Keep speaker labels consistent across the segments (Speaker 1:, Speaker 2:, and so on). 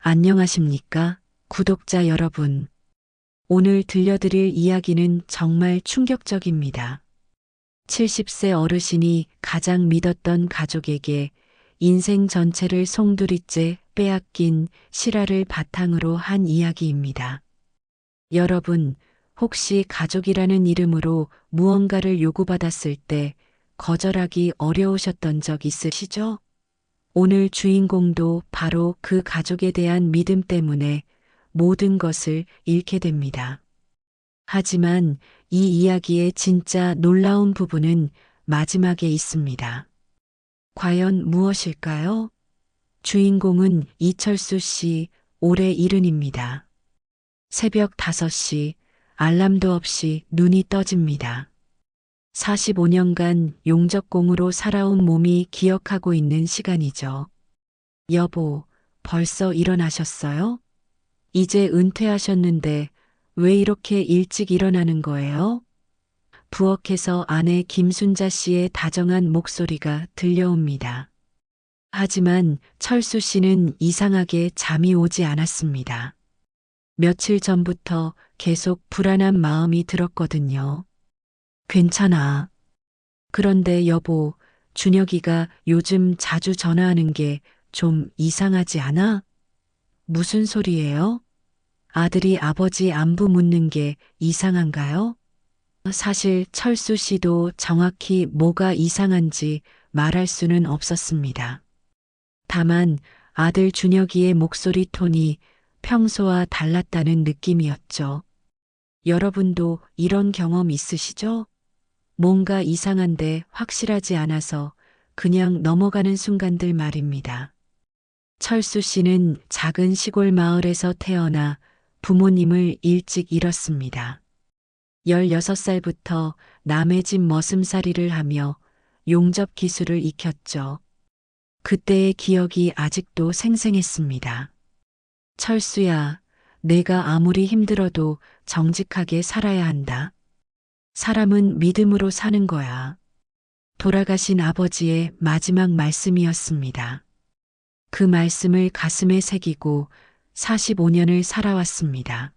Speaker 1: 안녕하십니까, 구독자 여러분. 오늘 들려드릴 이야기는 정말 충격적입니다. 70세 어르신이 가장 믿었던 가족에게 인생 전체를 송두리째 빼앗긴 실화를 바탕으로 한 이야기입니다. 여러분, 혹시 가족이라는 이름으로 무언가를 요구받았을 때 거절하기 어려우셨던 적 있으시죠? 오늘 주인공도 바로 그 가족에 대한 믿음 때문에 모든 것을 잃게 됩니다. 하지만 이 이야기의 진짜 놀라운 부분은 마지막에 있습니다. 과연 무엇일까요? 주인공은 이철수 씨, 올해 70입니다. 새벽 5시, 알람도 없이 눈이 떠집니다. 45년간 용접공으로 살아온 몸이 기억하고 있는 시간이죠. 여보, 벌써 일어나셨어요? 이제 은퇴하셨는데 왜 이렇게 일찍 일어나는 거예요? 부엌에서 아내 김순자 씨의 다정한 목소리가 들려옵니다. 하지만 철수 씨는 이상하게 잠이 오지 않았습니다. 며칠 전부터 계속 불안한 마음이 들었거든요. 괜찮아. 그런데 여보, 준혁이가 요즘 자주 전화하는 게 좀 이상하지 않아? 무슨 소리예요? 아들이 아버지 안부 묻는 게 이상한가요? 사실 철수 씨도 정확히 뭐가 이상한지 말할 수는 없었습니다. 다만 아들 준혁이의 목소리 톤이 평소와 달랐다는 느낌이었죠. 여러분도 이런 경험 있으시죠? 뭔가 이상한데 확실하지 않아서 그냥 넘어가는 순간들 말입니다. 철수 씨는 작은 시골 마을에서 태어나 부모님을 일찍 잃었습니다. 16살부터 남의 집 머슴살이를 하며 용접 기술을 익혔죠. 그때의 기억이 아직도 생생했습니다. 철수야, 내가 아무리 힘들어도 정직하게 살아야 한다. 사람은 믿음으로 사는 거야. 돌아가신 아버지의 마지막 말씀이었습니다. 그 말씀을 가슴에 새기고 45년을 살아왔습니다.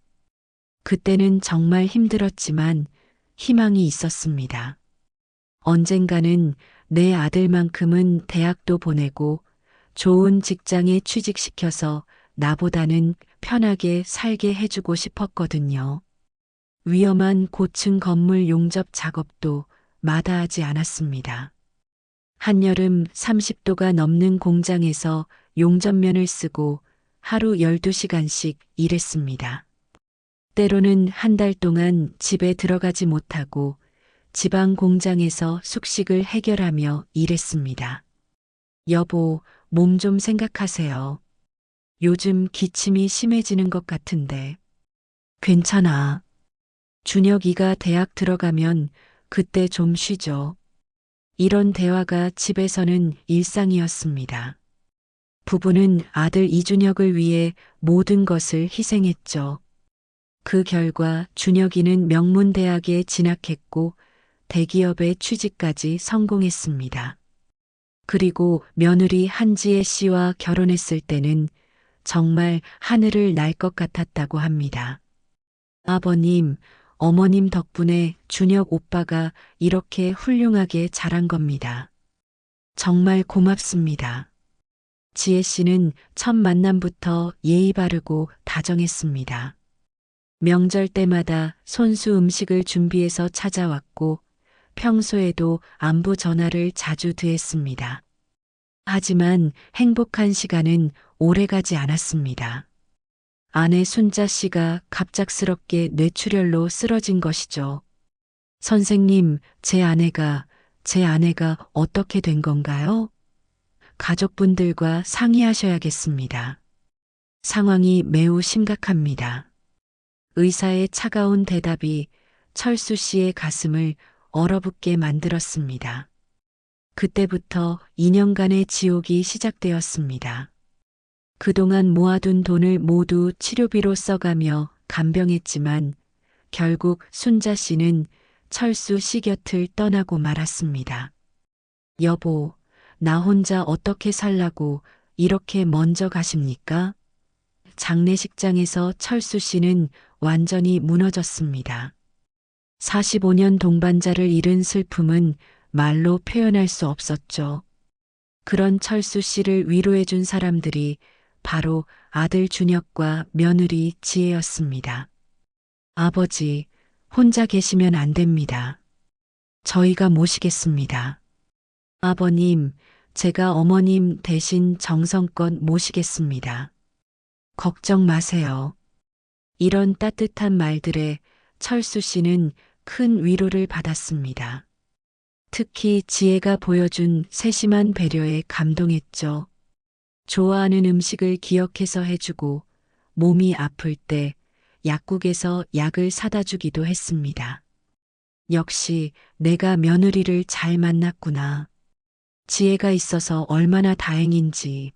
Speaker 1: 그때는 정말 힘들었지만 희망이 있었습니다. 언젠가는 내 아들만큼은 대학도 보내고 좋은 직장에 취직시켜서 나보다는 편하게 살게 해주고 싶었거든요. 위험한 고층 건물 용접 작업도 마다하지 않았습니다. 한여름 30도가 넘는 공장에서 용접면을 쓰고 하루 12시간씩 일했습니다. 때로는 한 달 동안 집에 들어가지 못하고 지방 공장에서 숙식을 해결하며 일했습니다. 여보, 몸 좀 생각하세요. 요즘 기침이 심해지는 것 같은데. 괜찮아. 준혁이가 대학 들어가면 그때 좀 쉬죠. 이런 대화가 집에서는 일상이었습니다. 부부는 아들 이준혁을 위해 모든 것을 희생했죠. 그 결과 준혁이는 명문대학에 진학했고 대기업에 취직까지 성공했습니다. 그리고 며느리 한지혜 씨와 결혼했을 때는 정말 하늘을 날 것 같았다고 합니다. 아버님, 어머님 덕분에 준혁 오빠가 이렇게 훌륭하게 자란 겁니다. 정말 고맙습니다. 지혜 씨는 첫 만남부터 예의 바르고 다정했습니다. 명절 때마다 손수 음식을 준비해서 찾아왔고 평소에도 안부 전화를 자주 드렸습니다. 하지만 행복한 시간은 오래가지 않았습니다. 아내 순자 씨가 갑작스럽게 뇌출혈로 쓰러진 것이죠. 선생님, 제 아내가 어떻게 된 건가요? 가족분들과 상의하셔야겠습니다. 상황이 매우 심각합니다. 의사의 차가운 대답이 철수 씨의 가슴을 얼어붙게 만들었습니다. 그때부터 2년간의 지옥이 시작되었습니다. 그동안 모아둔 돈을 모두 치료비로 써가며 간병했지만 결국 순자 씨는 철수 씨 곁을 떠나고 말았습니다. 여보, 나 혼자 어떻게 살라고 이렇게 먼저 가십니까? 장례식장에서 철수 씨는 완전히 무너졌습니다. 45년 동반자를 잃은 슬픔은 말로 표현할 수 없었죠. 그런 철수 씨를 위로해준 사람들이 바로 아들 준혁과 며느리 지혜였습니다. 아버지, 혼자 계시면 안 됩니다. 저희가 모시겠습니다. 아버님, 제가 어머님 대신 정성껏 모시겠습니다. 걱정 마세요. 이런 따뜻한 말들에 철수 씨는 큰 위로를 받았습니다. 특히 지혜가 보여준 세심한 배려에 감동했죠. 좋아하는 음식을 기억해서 해주고 몸이 아플 때 약국에서 약을 사다 주기도 했습니다. 역시 내가 며느리를 잘 만났구나. 지혜가 있어서 얼마나 다행인지.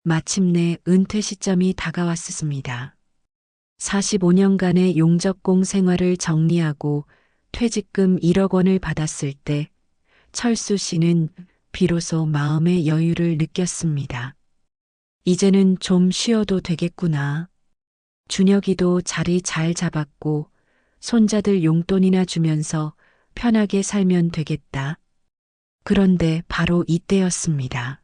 Speaker 1: 마침내 은퇴 시점이 다가왔습니다. 45년간의 용접공 생활을 정리하고 퇴직금 1억 원을 받았을 때 철수 씨는 비로소 마음의 여유를 느꼈습니다. 이제는 좀 쉬어도 되겠구나. 준혁이도 자리 잘 잡았고 손자들 용돈이나 주면서 편하게 살면 되겠다. 그런데 바로 이때였습니다.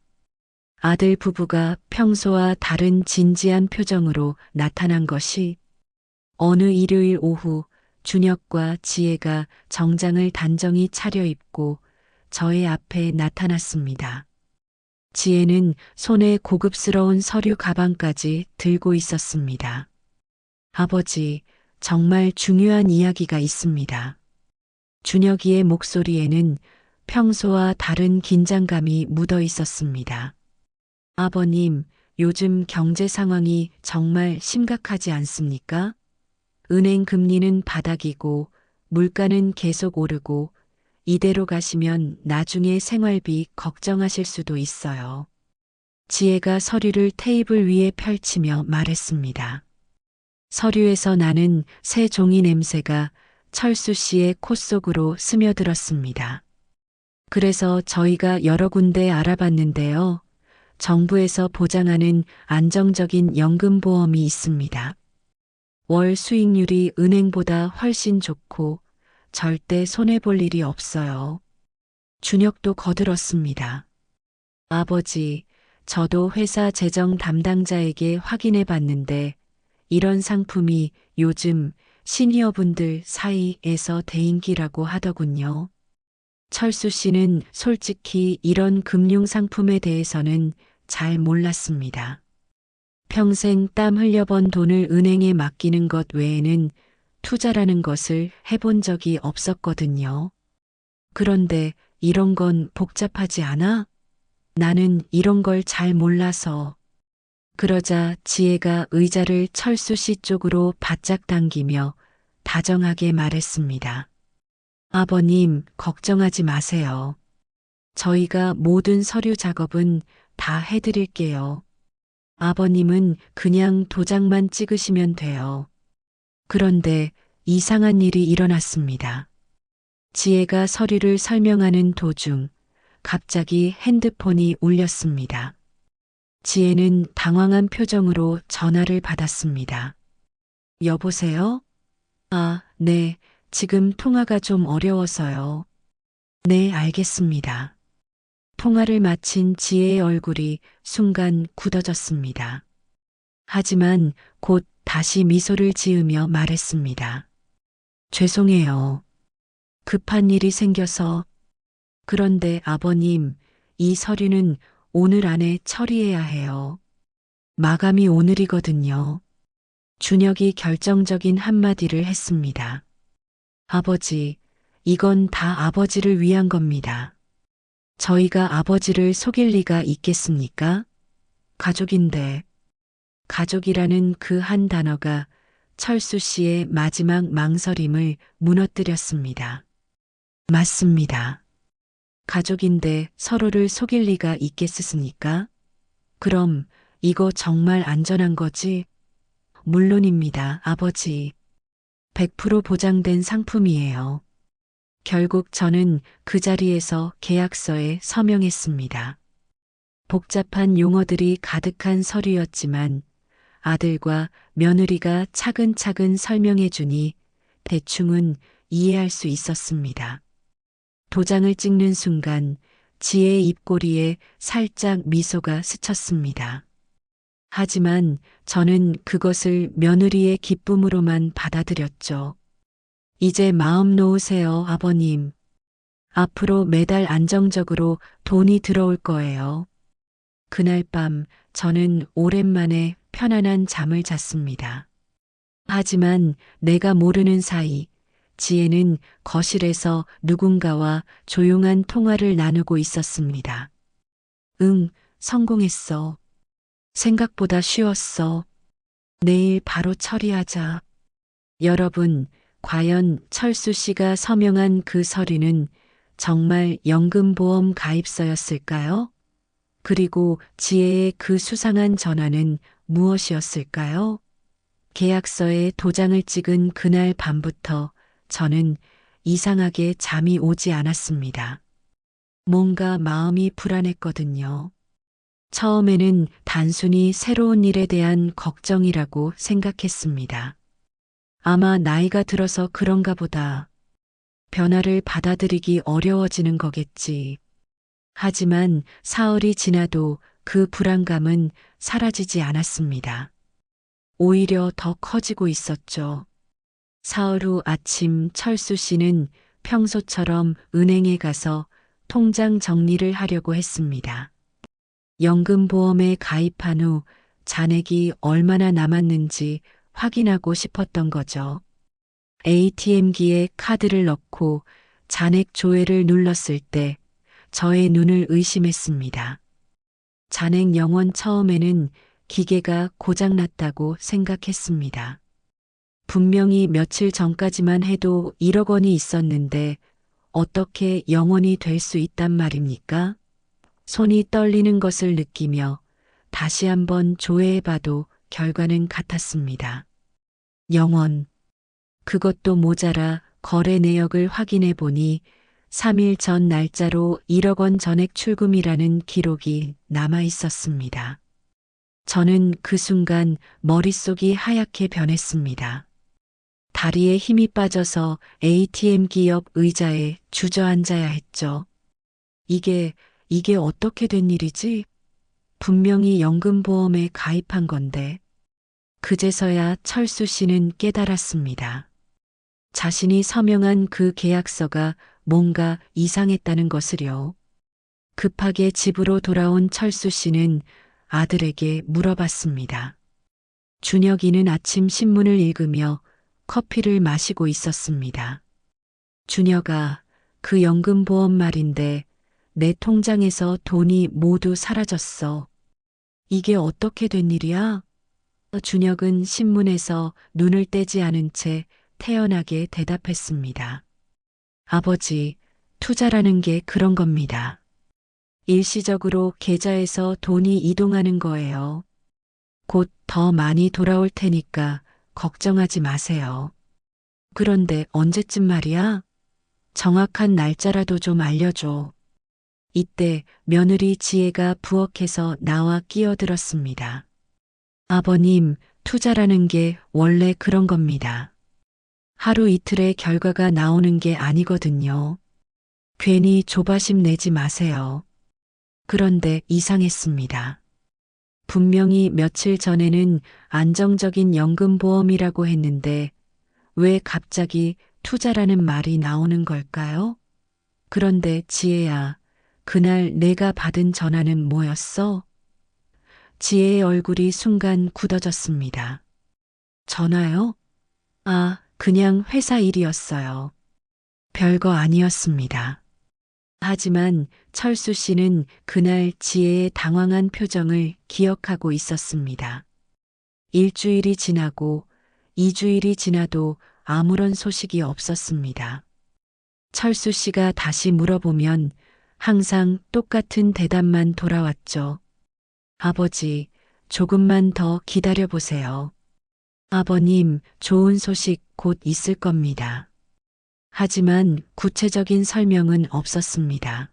Speaker 1: 아들 부부가 평소와 다른 진지한 표정으로 나타난 것이 어느 일요일 오후 준혁과 지혜가 정장을 단정히 차려입고 저의 앞에 나타났습니다. 지혜는 손에 고급스러운 서류 가방까지 들고 있었습니다. 아버지, 정말 중요한 이야기가 있습니다. 준혁이의 목소리에는 평소와 다른 긴장감이 묻어 있었습니다. 아버님, 요즘 경제 상황이 정말 심각하지 않습니까? 은행 금리는 바닥이고 물가는 계속 오르고 이대로 가시면 나중에 생활비 걱정하실 수도 있어요. 지혜가 서류를 테이블 위에 펼치며 말했습니다. 서류에서 나는 새 종이 냄새가 철수 씨의 코 속으로 스며들었습니다. 그래서 저희가 여러 군데 알아봤는데요. 정부에서 보장하는 안정적인 연금보험이 있습니다. 월 수익률이 은행보다 훨씬 좋고 절대 손해볼 일이 없어요. 준혁도 거들었습니다. 아버지, 저도 회사 재정 담당자에게 확인해 봤는데 이런 상품이 요즘 시니어분들 사이에서 대인기라고 하더군요. 철수 씨는 솔직히 이런 금융 상품에 대해서는 잘 몰랐습니다. 평생 땀 흘려번 돈을 은행에 맡기는 것 외에는 투자라는 것을 해본 적이 없었거든요. 그런데 이런 건 복잡하지 않아? 나는 이런 걸 잘 몰라서. 그러자 지혜가 의자를 철수 씨 쪽으로 바짝 당기며 다정하게 말했습니다. 아버님, 걱정하지 마세요. 저희가 모든 서류 작업은 다 해드릴게요. 아버님은 그냥 도장만 찍으시면 돼요. 그런데 이상한 일이 일어났습니다. 지혜가 서류를 설명하는 도중 갑자기 핸드폰이 울렸습니다. 지혜는 당황한 표정으로 전화를 받았습니다. 여보세요? 아, 네. 지금 통화가 좀 어려워서요. 네, 알겠습니다. 통화를 마친 지혜의 얼굴이 순간 굳어졌습니다. 하지만 곧 다시 미소를 지으며 말했습니다. 죄송해요. 급한 일이 생겨서. 그런데 아버님, 이 서류는 오늘 안에 처리해야 해요. 마감이 오늘이거든요. 준혁이 결정적인 한마디를 했습니다. 아버지, 이건 다 아버지를 위한 겁니다. 저희가 아버지를 속일 리가 있겠습니까? 가족인데. 가족이라는 그 한 단어가 철수 씨의 마지막 망설임을 무너뜨렸습니다. 맞습니다. 가족인데 서로를 속일 리가 있겠습니까? 그럼 이거 정말 안전한 거지? 물론입니다, 아버지. 100% 보장된 상품이에요. 결국 저는 그 자리에서 계약서에 서명했습니다. 복잡한 용어들이 가득한 서류였지만 아들과 며느리가 차근차근 설명해 주니 대충은 이해할 수 있었습니다. 도장을 찍는 순간 지혜의 입꼬리에 살짝 미소가 스쳤습니다. 하지만 저는 그것을 며느리의 기쁨으로만 받아들였죠. 이제 마음 놓으세요, 아버님. 앞으로 매달 안정적으로 돈이 들어올 거예요. 그날 밤 저는 오랜만에 편안한 잠을 잤습니다. 하지만 내가 모르는 사이 지혜는 거실에서 누군가와 조용한 통화를 나누고 있었습니다. 응, 성공했어. 생각보다 쉬웠어. 내일 바로 처리하자. 여러분, 과연 철수 씨가 서명한 그 서류는 정말 연금보험 가입서였을까요? 그리고 지혜의 그 수상한 전화는 무엇이었을까요? 계약서에 도장을 찍은 그날 밤부터 저는 이상하게 잠이 오지 않았습니다. 뭔가 마음이 불안했거든요. 처음에는 단순히 새로운 일에 대한 걱정이라고 생각했습니다. 아마 나이가 들어서 그런가 보다. 변화를 받아들이기 어려워지는 거겠지. 하지만 사흘이 지나도 그 불안감은 사라지지 않았습니다. 오히려 더 커지고 있었죠. 사흘 후 아침 철수 씨는 평소처럼 은행에 가서 통장 정리를 하려고 했습니다. 연금보험에 가입한 후 잔액이 얼마나 남았는지 확인하고 싶었던 거죠. ATM기에 카드를 넣고 잔액 조회를 눌렀을 때 저의 눈을 의심했습니다. 잔액 영원 처음에는 기계가 고장났다고 생각했습니다. 분명히 며칠 전까지만 해도 1억 원이 있었는데 어떻게 영원이 될 수 있단 말입니까? 손이 떨리는 것을 느끼며 다시 한번 조회해봐도 결과는 같았습니다. 영원. 그것도 모자라 거래 내역을 확인해 보니 3일 전 날짜로 1억 원 전액 출금이라는 기록이 남아 있었습니다. 저는 그 순간 머릿속이 하얗게 변했습니다. 다리에 힘이 빠져서 ATM기 옆 의자에 주저앉아야 했죠. 이게 어떻게 된 일이지? 분명히 연금보험에 가입한 건데. 그제서야 철수 씨는 깨달았습니다. 자신이 서명한 그 계약서가 뭔가 이상했다는 것을요. 급하게 집으로 돌아온 철수 씨는 아들에게 물어봤습니다. 준혁이는 아침 신문을 읽으며 커피를 마시고 있었습니다. 준혁아, 그 연금보험 말인데 내 통장에서 돈이 모두 사라졌어. 이게 어떻게 된 일이야? 준혁은 신문에서 눈을 떼지 않은 채 태연하게 대답했습니다. 아버지, 투자라는 게 그런 겁니다. 일시적으로 계좌에서 돈이 이동하는 거예요. 곧 더 많이 돌아올 테니까 걱정하지 마세요. 그런데 언제쯤 말이야? 정확한 날짜라도 좀 알려줘. 이때 며느리 지혜가 부엌에서 나와 끼어들었습니다. 아버님, 투자라는 게 원래 그런 겁니다. 하루 이틀의 결과가 나오는 게 아니거든요. 괜히 조바심 내지 마세요. 그런데 이상했습니다. 분명히 며칠 전에는 안정적인 연금보험이라고 했는데 왜 갑자기 투자라는 말이 나오는 걸까요? 그런데 지혜야, 그날 내가 받은 전화는 뭐였어? 지혜의 얼굴이 순간 굳어졌습니다. 전화요? 아, 그냥 회사 일이었어요. 별거 아니었습니다. 하지만 철수 씨는 그날 지혜의 당황한 표정을 기억하고 있었습니다. 일주일이 지나고 2주일이 지나도 아무런 소식이 없었습니다. 철수 씨가 다시 물어보면 항상 똑같은 대답만 돌아왔죠. 아버지, 조금만 더 기다려 보세요. 아버님, 좋은 소식 곧 있을 겁니다. 하지만 구체적인 설명은 없었습니다.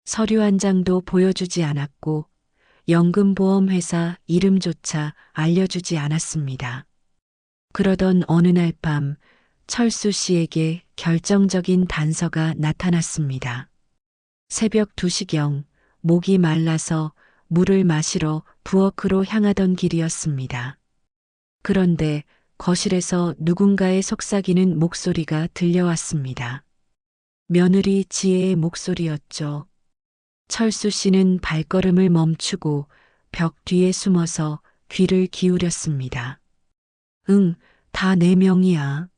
Speaker 1: 서류 한 장도 보여주지 않았고 연금보험회사 이름조차 알려주지 않았습니다. 그러던 어느 날 밤 철수 씨에게 결정적인 단서가 나타났습니다. 새벽 2시경 목이 말라서 물을 마시러 부엌으로 향하던 길이었습니다. 그런데 거실에서 누군가의 속삭이는 목소리가 들려왔습니다. 며느리 지혜의 목소리였죠. 철수 씨는 발걸음을 멈추고 벽 뒤에 숨어서 귀를 기울였습니다. 응, 다 내 명이야.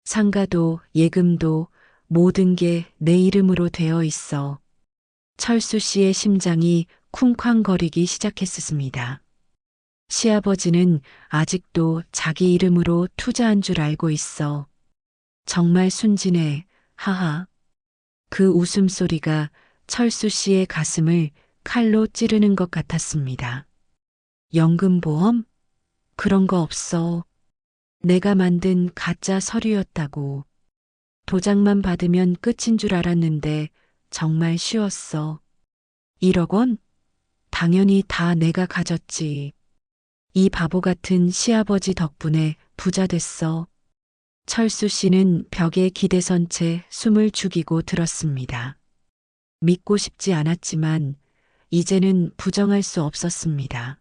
Speaker 1: 상가도 예금도 모든 게 내 이름으로 되어 있어. 철수 씨의 심장이 쿵쾅거리기 시작했습니다. 시아버지는 아직도 자기 이름으로 투자한 줄 알고 있어. 정말 순진해, 하하. 그 웃음소리가 철수 씨의 가슴을 칼로 찌르는 것 같았습니다. 연금보험? 그런 거 없어. 내가 만든 가짜 서류였다고. 도장만 받으면 끝인 줄 알았는데 정말 쉬웠어. 1억 원? 당연히 다 내가 가졌지. 이 바보 같은 시아버지 덕분에 부자 됐어. 철수 씨는 벽에 기대선 채 숨을 죽이고 들었습니다. 믿고 싶지 않았지만 이제는 부정할 수 없었습니다.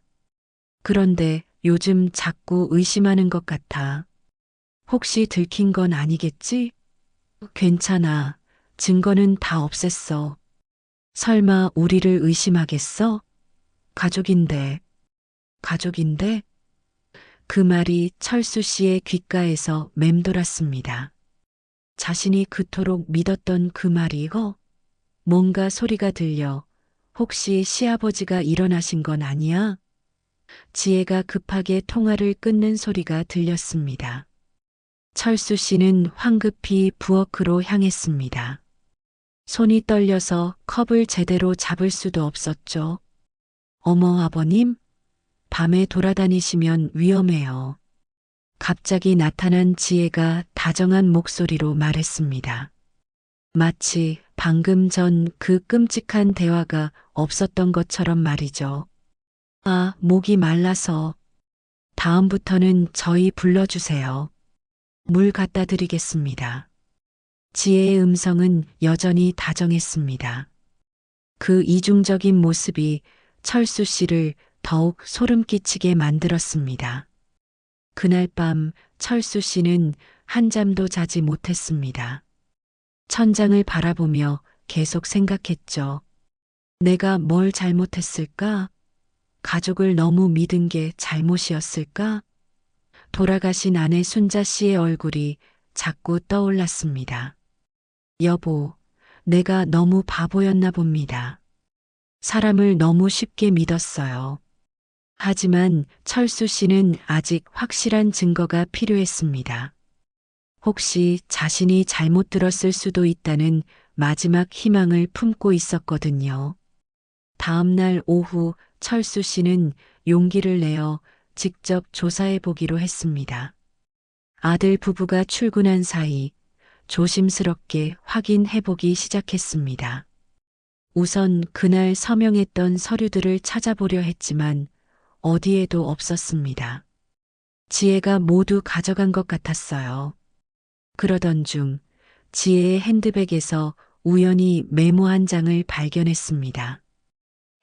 Speaker 1: 그런데 요즘 자꾸 의심하는 것 같아. 혹시 들킨 건 아니겠지? 괜찮아. 증거는 다 없앴어. 설마 우리를 의심하겠어? 가족인데. 가족인데? 그 말이 철수 씨의 귓가에서 맴돌았습니다. 자신이 그토록 믿었던 그 말이 뭔가 소리가 들려 혹시 시아버지가 일어나신 건 아니야? 지혜가 급하게 통화를 끊는 소리가 들렸습니다. 철수 씨는 황급히 부엌으로 향했습니다. 손이 떨려서 컵을 제대로 잡을 수도 없었죠. 어머 아버님, 밤에 돌아다니시면 위험해요. 갑자기 나타난 지혜가 다정한 목소리로 말했습니다. 마치 방금 전 그 끔찍한 대화가 없었던 것처럼 말이죠. 아, 목이 말라서. 다음부터는 저희 불러주세요. 물 갖다 드리겠습니다. 지혜의 음성은 여전히 다정했습니다. 그 이중적인 모습이 철수 씨를 더욱 소름 끼치게 만들었습니다. 그날 밤 철수 씨는 한잠도 자지 못했습니다. 천장을 바라보며 계속 생각했죠. 내가 뭘 잘못했을까? 가족을 너무 믿은 게 잘못이었을까? 돌아가신 아내 순자 씨의 얼굴이 자꾸 떠올랐습니다. 여보, 내가 너무 바보였나 봅니다. 사람을 너무 쉽게 믿었어요. 하지만 철수 씨는 아직 확실한 증거가 필요했습니다. 혹시 자신이 잘못 들었을 수도 있다는 마지막 희망을 품고 있었거든요. 다음 날 오후 철수 씨는 용기를 내어 직접 조사해 보기로 했습니다. 아들 부부가 출근한 사이 조심스럽게 확인해 보기 시작했습니다. 우선 그날 서명했던 서류들을 찾아보려 했지만 어디에도 없었습니다. 지혜가 모두 가져간 것 같았어요. 그러던 중 지혜의 핸드백에서 우연히 메모 한 장을 발견했습니다.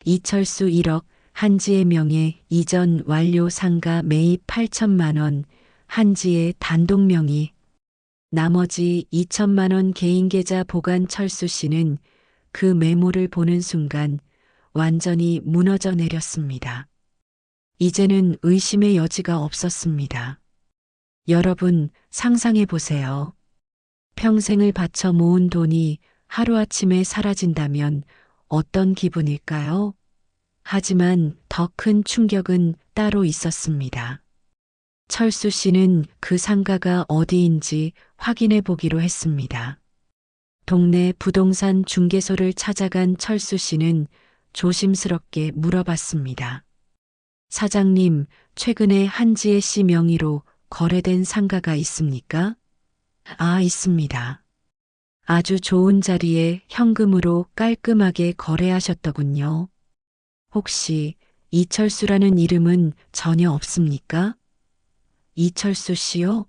Speaker 1: 이철수 1억, 한지의 명의 이전 완료 상가 매입 8천만 원, 한지의 단독 명의. 나머지 2천만 원 개인 계좌 보관. 철수 씨는 그 메모를 보는 순간 완전히 무너져 내렸습니다. 이제는 의심의 여지가 없었습니다. 여러분 상상해 보세요. 평생을 바쳐 모은 돈이 하루아침에 사라진다면 어떤 기분일까요? 하지만 더 큰 충격은 따로 있었습니다. 철수 씨는 그 상가가 어디인지 확인해 보기로 했습니다. 동네 부동산 중개소를 찾아간 철수 씨는 조심스럽게 물어봤습니다. 사장님, 최근에 한지혜 씨 명의로 거래된 상가가 있습니까? 아, 있습니다. 아주 좋은 자리에 현금으로 깔끔하게 거래하셨더군요. 혹시 이철수라는 이름은 전혀 없습니까? 이철수 씨요?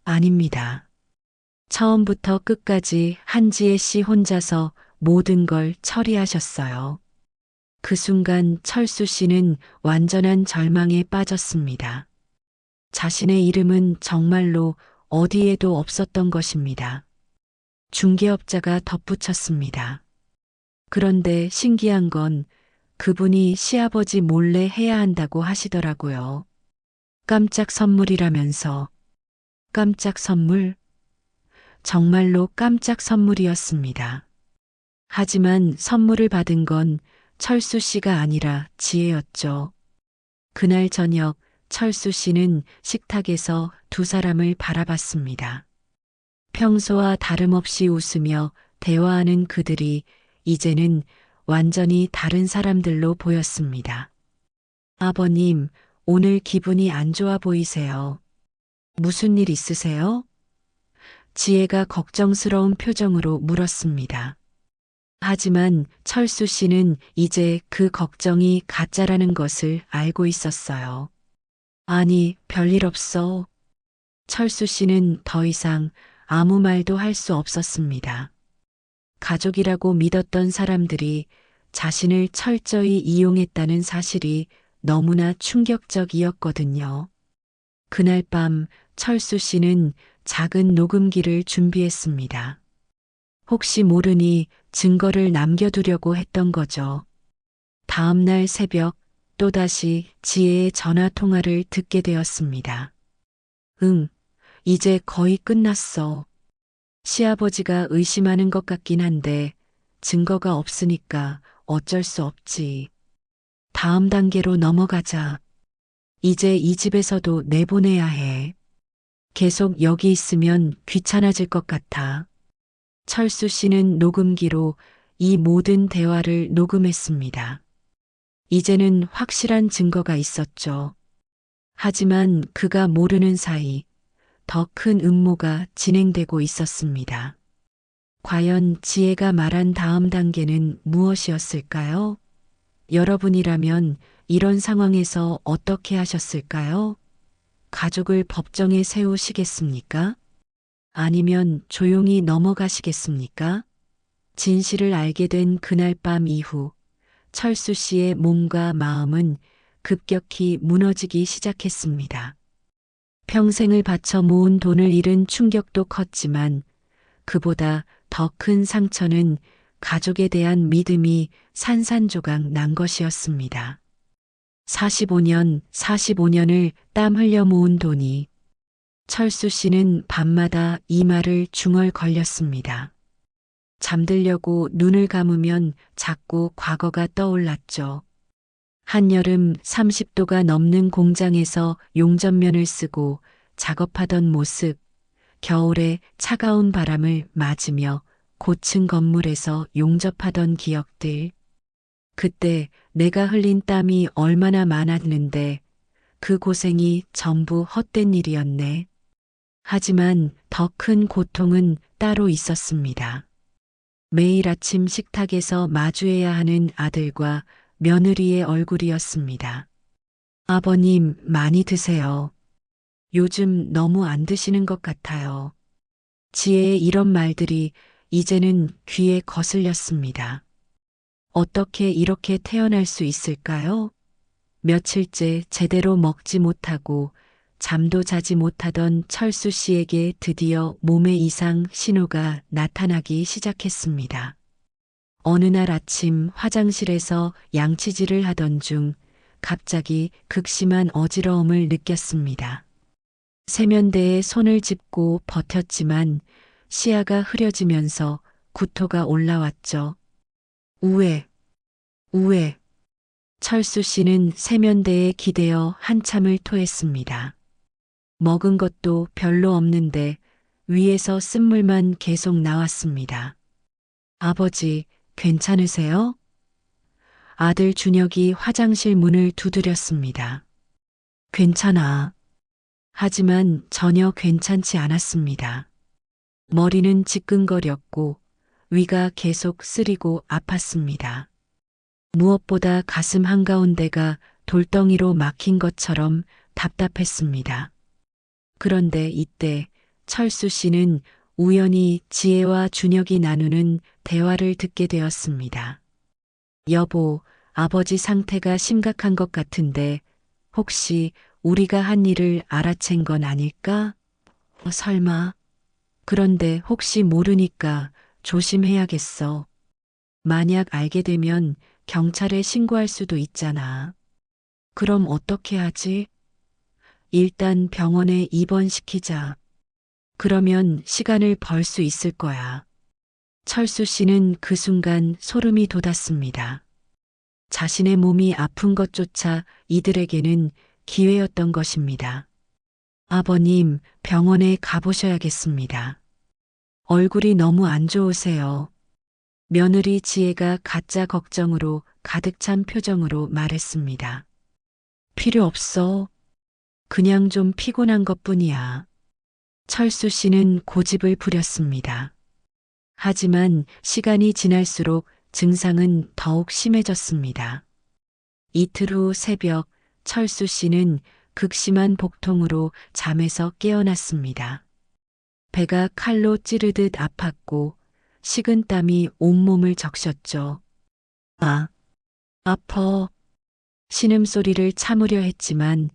Speaker 1: 아닙니다. 처음부터 끝까지 한지혜 씨 혼자서 모든 걸 처리하셨어요. 그 순간 철수 씨는 완전한 절망에 빠졌습니다. 자신의 이름은 정말로 어디에도 없었던 것입니다. 중개업자가 덧붙였습니다. 그런데 신기한 건 그분이 시아버지 몰래 해야 한다고 하시더라고요. 깜짝 선물이라면서. 깜짝 선물? 정말로 깜짝 선물이었습니다. 하지만 선물을 받은 건 철수 씨가 아니라 지혜였죠. 그날 저녁 철수 씨는 식탁에서 두 사람을 바라봤습니다. 평소와 다름없이 웃으며 대화하는 그들이 이제는 완전히 다른 사람들로 보였습니다. 아버님, 오늘 기분이 안 좋아 보이세요. 무슨 일 있으세요? 지혜가 걱정스러운 표정으로 물었습니다. 하지만 철수 씨는 이제 그 걱정이 가짜라는 것을 알고 있었어요. 아니, 별일 없어. 철수 씨는 더 이상 아무 말도 할 수 없었습니다. 가족이라고 믿었던 사람들이 자신을 철저히 이용했다는 사실이 너무나 충격적이었거든요. 그날 밤 철수 씨는 작은 녹음기를 준비했습니다. 혹시 모르니 증거를 남겨두려고 했던 거죠. 다음 날 새벽 또다시 지혜의 전화 통화를 듣게 되었습니다. 응, 이제 거의 끝났어. 시아버지가 의심하는 것 같긴 한데 증거가 없으니까 어쩔 수 없지. 다음 단계로 넘어가자. 이제 이 집에서도 내보내야 해. 계속 여기 있으면 귀찮아질 것 같아. 철수 씨는 녹음기로 이 모든 대화를 녹음했습니다. 이제는 확실한 증거가 있었죠. 하지만 그가 모르는 사이 더 큰 음모가 진행되고 있었습니다. 과연 지혜가 말한 다음 단계는 무엇이었을까요? 여러분이라면 이런 상황에서 어떻게 하셨을까요? 가족을 법정에 세우시겠습니까? 아니면 조용히 넘어가시겠습니까? 진실을 알게 된 그날 밤 이후 철수 씨의 몸과 마음은 급격히 무너지기 시작했습니다. 평생을 바쳐 모은 돈을 잃은 충격도 컸지만 그보다 더 큰 상처는 가족에 대한 믿음이 산산조각 난 것이었습니다. 45년을 땀 흘려 모은 돈이 철수 씨는 밤마다 이마를 중얼거렸습니다. 잠들려고 눈을 감으면 자꾸 과거가 떠올랐죠. 한여름 30도가 넘는 공장에서 용접면을 쓰고 작업하던 모습, 겨울에 차가운 바람을 맞으며 고층 건물에서 용접하던 기억들. 그때 내가 흘린 땀이 얼마나 많았는데 그 고생이 전부 헛된 일이었네. 하지만 더 큰 고통은 따로 있었습니다. 매일 아침 식탁에서 마주해야 하는 아들과 며느리의 얼굴이었습니다. 아버님, 많이 드세요. 요즘 너무 안 드시는 것 같아요. 지혜의 이런 말들이 이제는 귀에 거슬렸습니다. 어떻게 이렇게 태어날 수 있을까요? 며칠째 제대로 먹지 못하고 잠도 자지 못하던 철수 씨에게 드디어 몸의 이상 신호가 나타나기 시작했습니다. 어느 날 아침 화장실에서 양치질을 하던 중 갑자기 극심한 어지러움을 느꼈습니다. 세면대에 손을 짚고 버텼지만 시야가 흐려지면서 구토가 올라왔죠. 우에, 우에. 철수 씨는 세면대에 기대어 한참을 토했습니다. 먹은 것도 별로 없는데 위에서 쓴물만 계속 나왔습니다. 아버지, 괜찮으세요? 아들 준혁이 화장실 문을 두드렸습니다. 괜찮아. 하지만 전혀 괜찮지 않았습니다. 머리는 지끈거렸고 위가 계속 쓰리고 아팠습니다. 무엇보다 가슴 한가운데가 돌덩이로 막힌 것처럼 답답했습니다. 그런데 이때 철수 씨는 우연히 지혜와 준혁이 나누는 대화를 듣게 되었습니다. 여보, 아버지 상태가 심각한 것 같은데 혹시 우리가 한 일을 알아챈 건 아닐까? 설마. 그런데 혹시 모르니까 조심해야겠어. 만약 알게 되면 경찰에 신고할 수도 있잖아. 그럼 어떻게 하지? 일단 병원에 입원시키자. 그러면 시간을 벌 수 있을 거야. 철수 씨는 그 순간 소름이 돋았습니다. 자신의 몸이 아픈 것조차 이들에게는 기회였던 것입니다. 아버님, 병원에 가보셔야겠습니다. 얼굴이 너무 안 좋으세요. 며느리 지혜가 가짜 걱정으로 가득 찬 표정으로 말했습니다. 필요 없어. 그냥 좀 피곤한 것뿐이야. 철수 씨는 고집을 부렸습니다. 하지만 시간이 지날수록 증상은 더욱 심해졌습니다. 이틀 후 새벽 철수 씨는 극심한 복통으로 잠에서 깨어났습니다. 배가 칼로 찌르듯 아팠고 식은땀이 온몸을 적셨죠. 아, 아파. 신음소리를 참으려 했지만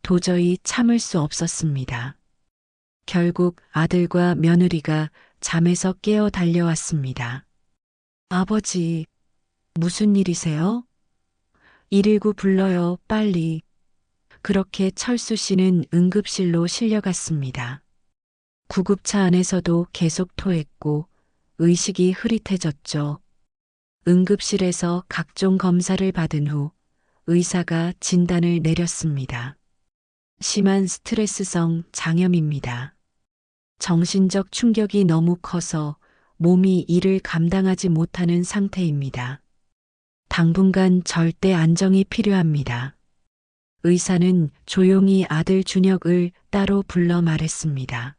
Speaker 1: 도저히 참을 수 없었습니다. 결국 아들과 며느리가 잠에서 깨어 달려왔습니다. 아버지, 무슨 일이세요? 119 불러요, 빨리. 그렇게 철수 씨는 응급실로 실려갔습니다. 구급차 안에서도 계속 토했고 의식이 흐릿해졌죠. 응급실에서 각종 검사를 받은 후 의사가 진단을 내렸습니다. 심한 스트레스성 장염입니다. 정신적 충격이 너무 커서 몸이 이를 감당하지 못하는 상태입니다. 당분간 절대 안정이 필요합니다. 의사는 조용히 아들 준혁을 따로 불러 말했습니다.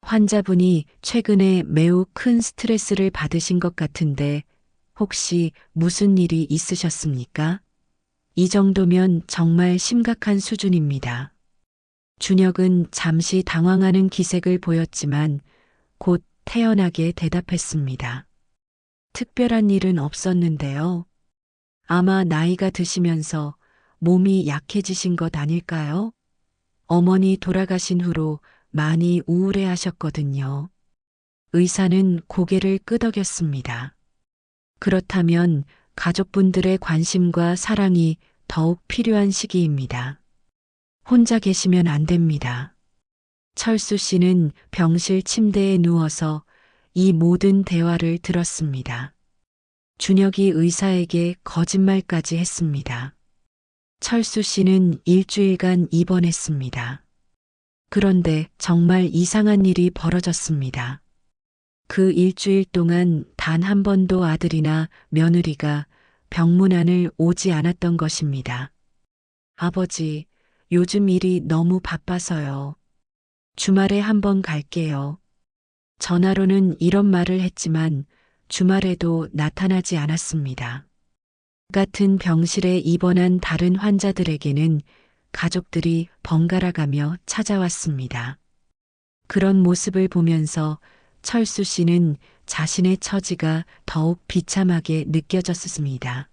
Speaker 1: 환자분이 최근에 매우 큰 스트레스를 받으신 것 같은데 혹시 무슨 일이 있으셨습니까? 이 정도면 정말 심각한 수준입니다. 준혁은 잠시 당황하는 기색을 보였지만 곧 태연하게 대답했습니다. 특별한 일은 없었는데요. 아마 나이가 드시면서 몸이 약해지신 것 아닐까요? 어머니 돌아가신 후로 많이 우울해 하셨거든요. 의사는 고개를 끄덕였습니다. 그렇다면 가족분들의 관심과 사랑이 더욱 필요한 시기입니다. 혼자 계시면 안 됩니다. 철수 씨는 병실 침대에 누워서 이 모든 대화를 들었습니다. 준혁이 의사에게 거짓말까지 했습니다. 철수 씨는 일주일간 입원했습니다. 그런데 정말 이상한 일이 벌어졌습니다. 그 일주일 동안 단 한 번도 아들이나 며느리가 병문안을 오지 않았던 것입니다. 아버지, 요즘 일이 너무 바빠서요. 주말에 한번 갈게요. 전화로는 이런 말을 했지만 주말에도 나타나지 않았습니다. 같은 병실에 입원한 다른 환자들에게는 가족들이 번갈아가며 찾아왔습니다. 그런 모습을 보면서 철수 씨는 자신의 처지가 더욱 비참하게 느껴졌습니다.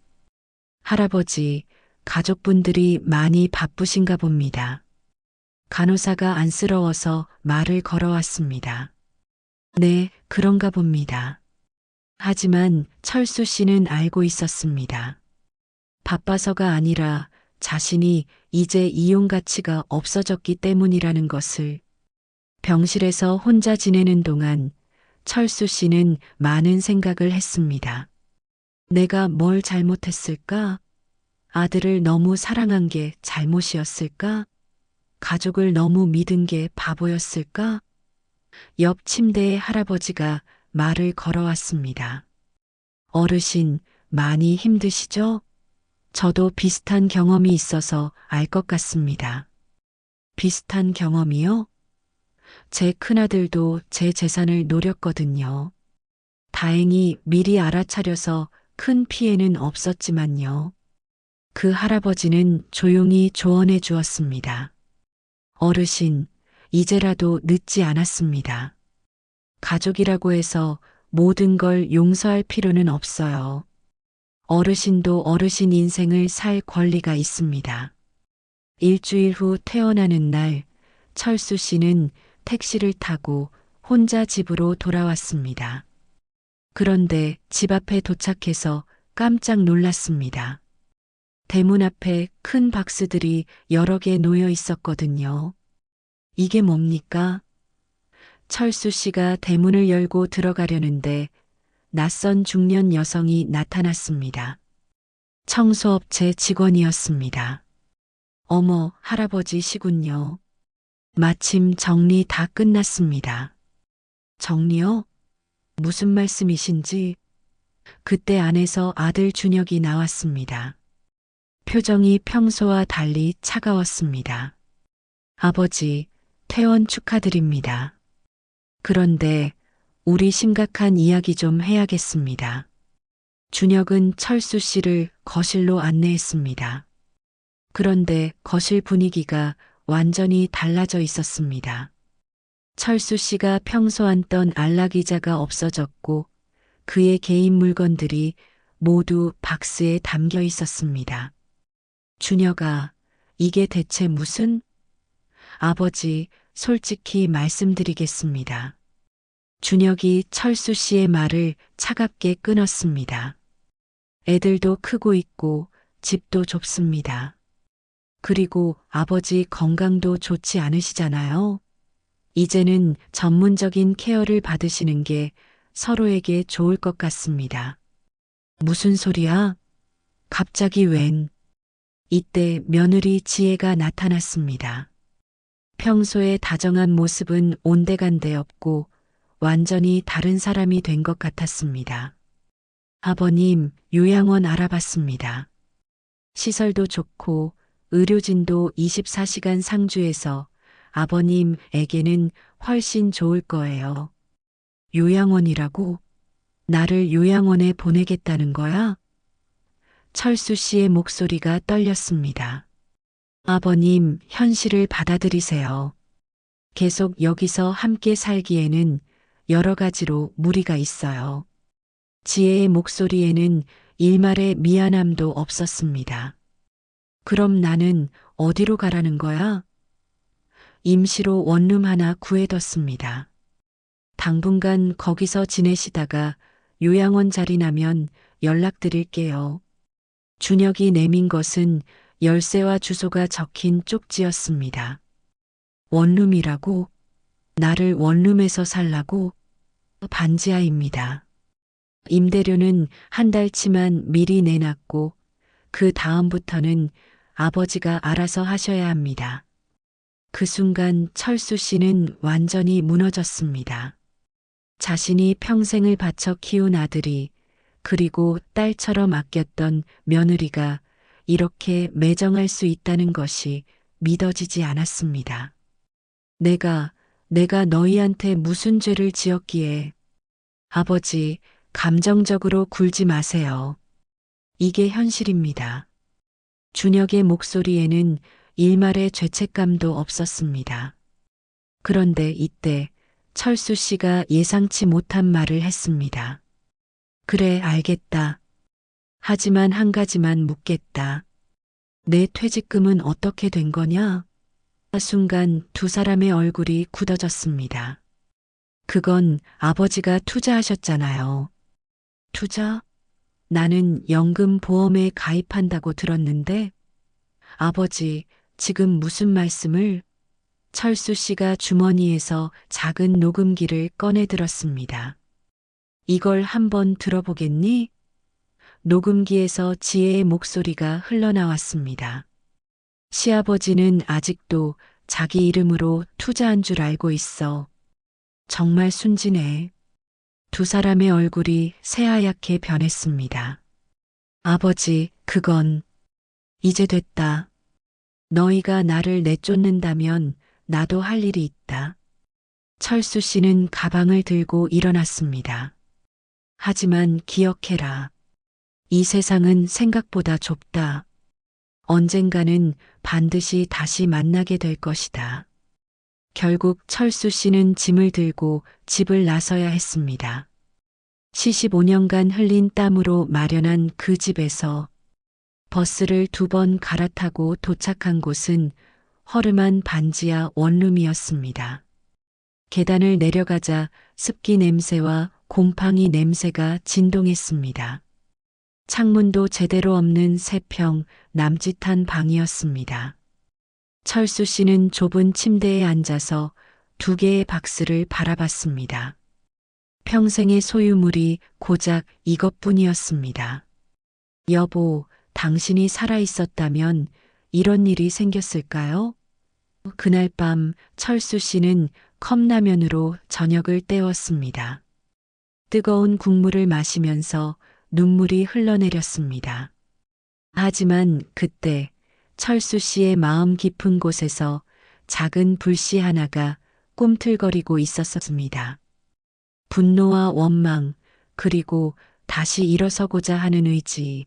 Speaker 1: 할아버지, 가족분들이 많이 바쁘신가 봅니다. 간호사가 안쓰러워서 말을 걸어왔습니다. 네, 그런가 봅니다. 하지만 철수 씨는 알고 있었습니다. 바빠서가 아니라 자신이 이제 이용 가치가 없어졌기 때문이라는 것을. 병실에서 혼자 지내는 동안 철수 씨는 많은 생각을 했습니다. 내가 뭘 잘못했을까? 아들을 너무 사랑한 게 잘못이었을까? 가족을 너무 믿은 게 바보였을까? 옆 침대에 할아버지가 말을 걸어왔습니다. 어르신, 많이 힘드시죠? 저도 비슷한 경험이 있어서 알 것 같습니다. 비슷한 경험이요? 제 큰아들도 제 재산을 노렸거든요. 다행히 미리 알아차려서 큰 피해는 없었지만요. 그 할아버지는 조용히 조언해 주었습니다. 어르신, 이제라도 늦지 않았습니다. 가족이라고 해서 모든 걸 용서할 필요는 없어요. 어르신도 어르신 인생을 살 권리가 있습니다. 일주일 후 퇴원하는 날, 철수 씨는 택시를 타고 혼자 집으로 돌아왔습니다. 그런데 집 앞에 도착해서 깜짝 놀랐습니다. 대문 앞에 큰 박스들이 여러 개 놓여 있었거든요. 이게 뭡니까? 철수 씨가 대문을 열고 들어가려는데 낯선 중년 여성이 나타났습니다. 청소업체 직원이었습니다. 어머, 할아버지시군요. 마침 정리 다 끝났습니다. 정리요? 무슨 말씀이신지? 그때 안에서 아들 준혁이 나왔습니다. 표정이 평소와 달리 차가웠습니다. 아버지, 퇴원 축하드립니다. 그런데 우리 심각한 이야기 좀 해야겠습니다. 준혁은 철수 씨를 거실로 안내했습니다. 그런데 거실 분위기가 완전히 달라져 있었습니다. 철수 씨가 평소 앉던 안락의자가 없어졌고 그의 개인 물건들이 모두 박스에 담겨 있었습니다. 준혁아, 이게 대체 무슨? 아버지, 솔직히 말씀드리겠습니다. 준혁이 철수 씨의 말을 차갑게 끊었습니다. 애들도 크고 있고 집도 좁습니다. 그리고 아버지 건강도 좋지 않으시잖아요. 이제는 전문적인 케어를 받으시는 게 서로에게 좋을 것 같습니다. 무슨 소리야? 갑자기 웬? 이때 며느리 지혜가 나타났습니다. 평소에 다정한 모습은 온데간데 없고 완전히 다른 사람이 된 것 같았습니다. 아버님, 요양원 알아봤습니다. 시설도 좋고 의료진도 24시간 상주해서 아버님에게는 훨씬 좋을 거예요. 요양원이라고? 나를 요양원에 보내겠다는 거야? 철수 씨의 목소리가 떨렸습니다. 아버님, 현실을 받아들이세요. 계속 여기서 함께 살기에는 여러 가지로 무리가 있어요. 지혜의 목소리에는 일말의 미안함도 없었습니다. 그럼 나는 어디로 가라는 거야? 임시로 원룸 하나 구해뒀습니다. 당분간 거기서 지내시다가 요양원 자리 나면 연락드릴게요. 준혁이 내민 것은 열쇠와 주소가 적힌 쪽지였습니다. 원룸이라고? 나를 원룸에서 살라고? 반지하입니다. 임대료는 한 달치만 미리 내놨고 그 다음부터는 아버지가 알아서 하셔야 합니다. 그 순간 철수 씨는 완전히 무너졌습니다. 자신이 평생을 바쳐 키운 아들이 그리고 딸처럼 아꼈던 며느리가 이렇게 매정할 수 있다는 것이 믿어지지 않았습니다. 내가 너희한테 무슨 죄를 지었기에. 아버지, 감정적으로 굴지 마세요. 이게 현실입니다. 준혁의 목소리에는 일말의 죄책감도 없었습니다. 그런데 이때 철수 씨가 예상치 못한 말을 했습니다. 그래, 알겠다. 하지만 한 가지만 묻겠다. 내 퇴직금은 어떻게 된 거냐? 순간 두 사람의 얼굴이 굳어졌습니다. 그건 아버지가 투자하셨잖아요. 투자? 나는 연금 보험에 가입한다고 들었는데? 아버지, 지금 무슨 말씀을? 철수 씨가 주머니에서 작은 녹음기를 꺼내 들었습니다. 이걸 한번 들어보겠니? 녹음기에서 지혜의 목소리가 흘러나왔습니다. 시아버지는 아직도 자기 이름으로 투자한 줄 알고 있어. 정말 순진해. 두 사람의 얼굴이 새하얗게 변했습니다. 아버지, 그건 이제 됐다. 너희가 나를 내쫓는다면 나도 할 일이 있다. 철수 씨는 가방을 들고 일어났습니다. 하지만 기억해라. 이 세상은 생각보다 좁다. 언젠가는 반드시 다시 만나게 될 것이다. 결국 철수 씨는 짐을 들고 집을 나서야 했습니다. 75년간 흘린 땀으로 마련한 그 집에서 버스를 2번 갈아타고 도착한 곳은 허름한 반지하 원룸이었습니다. 계단을 내려가자 습기 냄새와 곰팡이 냄새가 진동했습니다. 창문도 제대로 없는 세평 남짓한 방이었습니다. 철수 씨는 좁은 침대에 앉아서 2개의 박스를 바라봤습니다. 평생의 소유물이 고작 이것뿐이었습니다. 여보, 당신이 살아있었다면 이런 일이 생겼을까요? 그날 밤 철수 씨는 컵라면으로 저녁을 때웠습니다. 뜨거운 국물을 마시면서 눈물이 흘러내렸습니다. 하지만 그때 철수 씨의 마음 깊은 곳에서 작은 불씨 하나가 꿈틀거리고 있었습니다. 분노와 원망, 그리고 다시 일어서고자 하는 의지.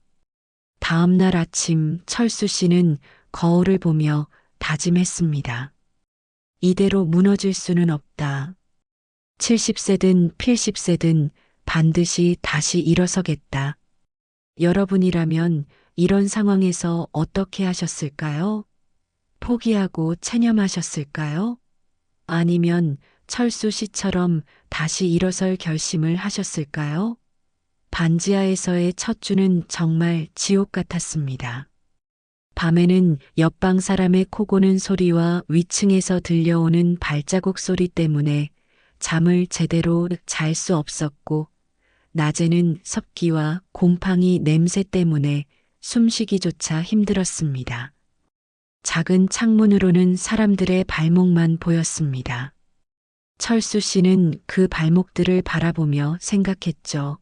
Speaker 1: 다음 날 아침 철수 씨는 거울을 보며 다짐했습니다. 이대로 무너질 수는 없다. 70세든 80세든 반드시 다시 일어서겠다. 여러분이라면 이런 상황에서 어떻게 하셨을까요? 포기하고 체념하셨을까요? 아니면 철수 씨처럼 다시 일어설 결심을 하셨을까요? 반지하에서의 첫 주는 정말 지옥 같았습니다. 밤에는 옆방 사람의 코 고는 소리와 위층에서 들려오는 발자국 소리 때문에 잠을 제대로 잘 수 없었고, 낮에는 습기와 곰팡이 냄새 때문에 숨쉬기조차 힘들었습니다. 작은 창문으로는 사람들의 발목만 보였습니다. 철수 씨는 그 발목들을 바라보며 생각했죠.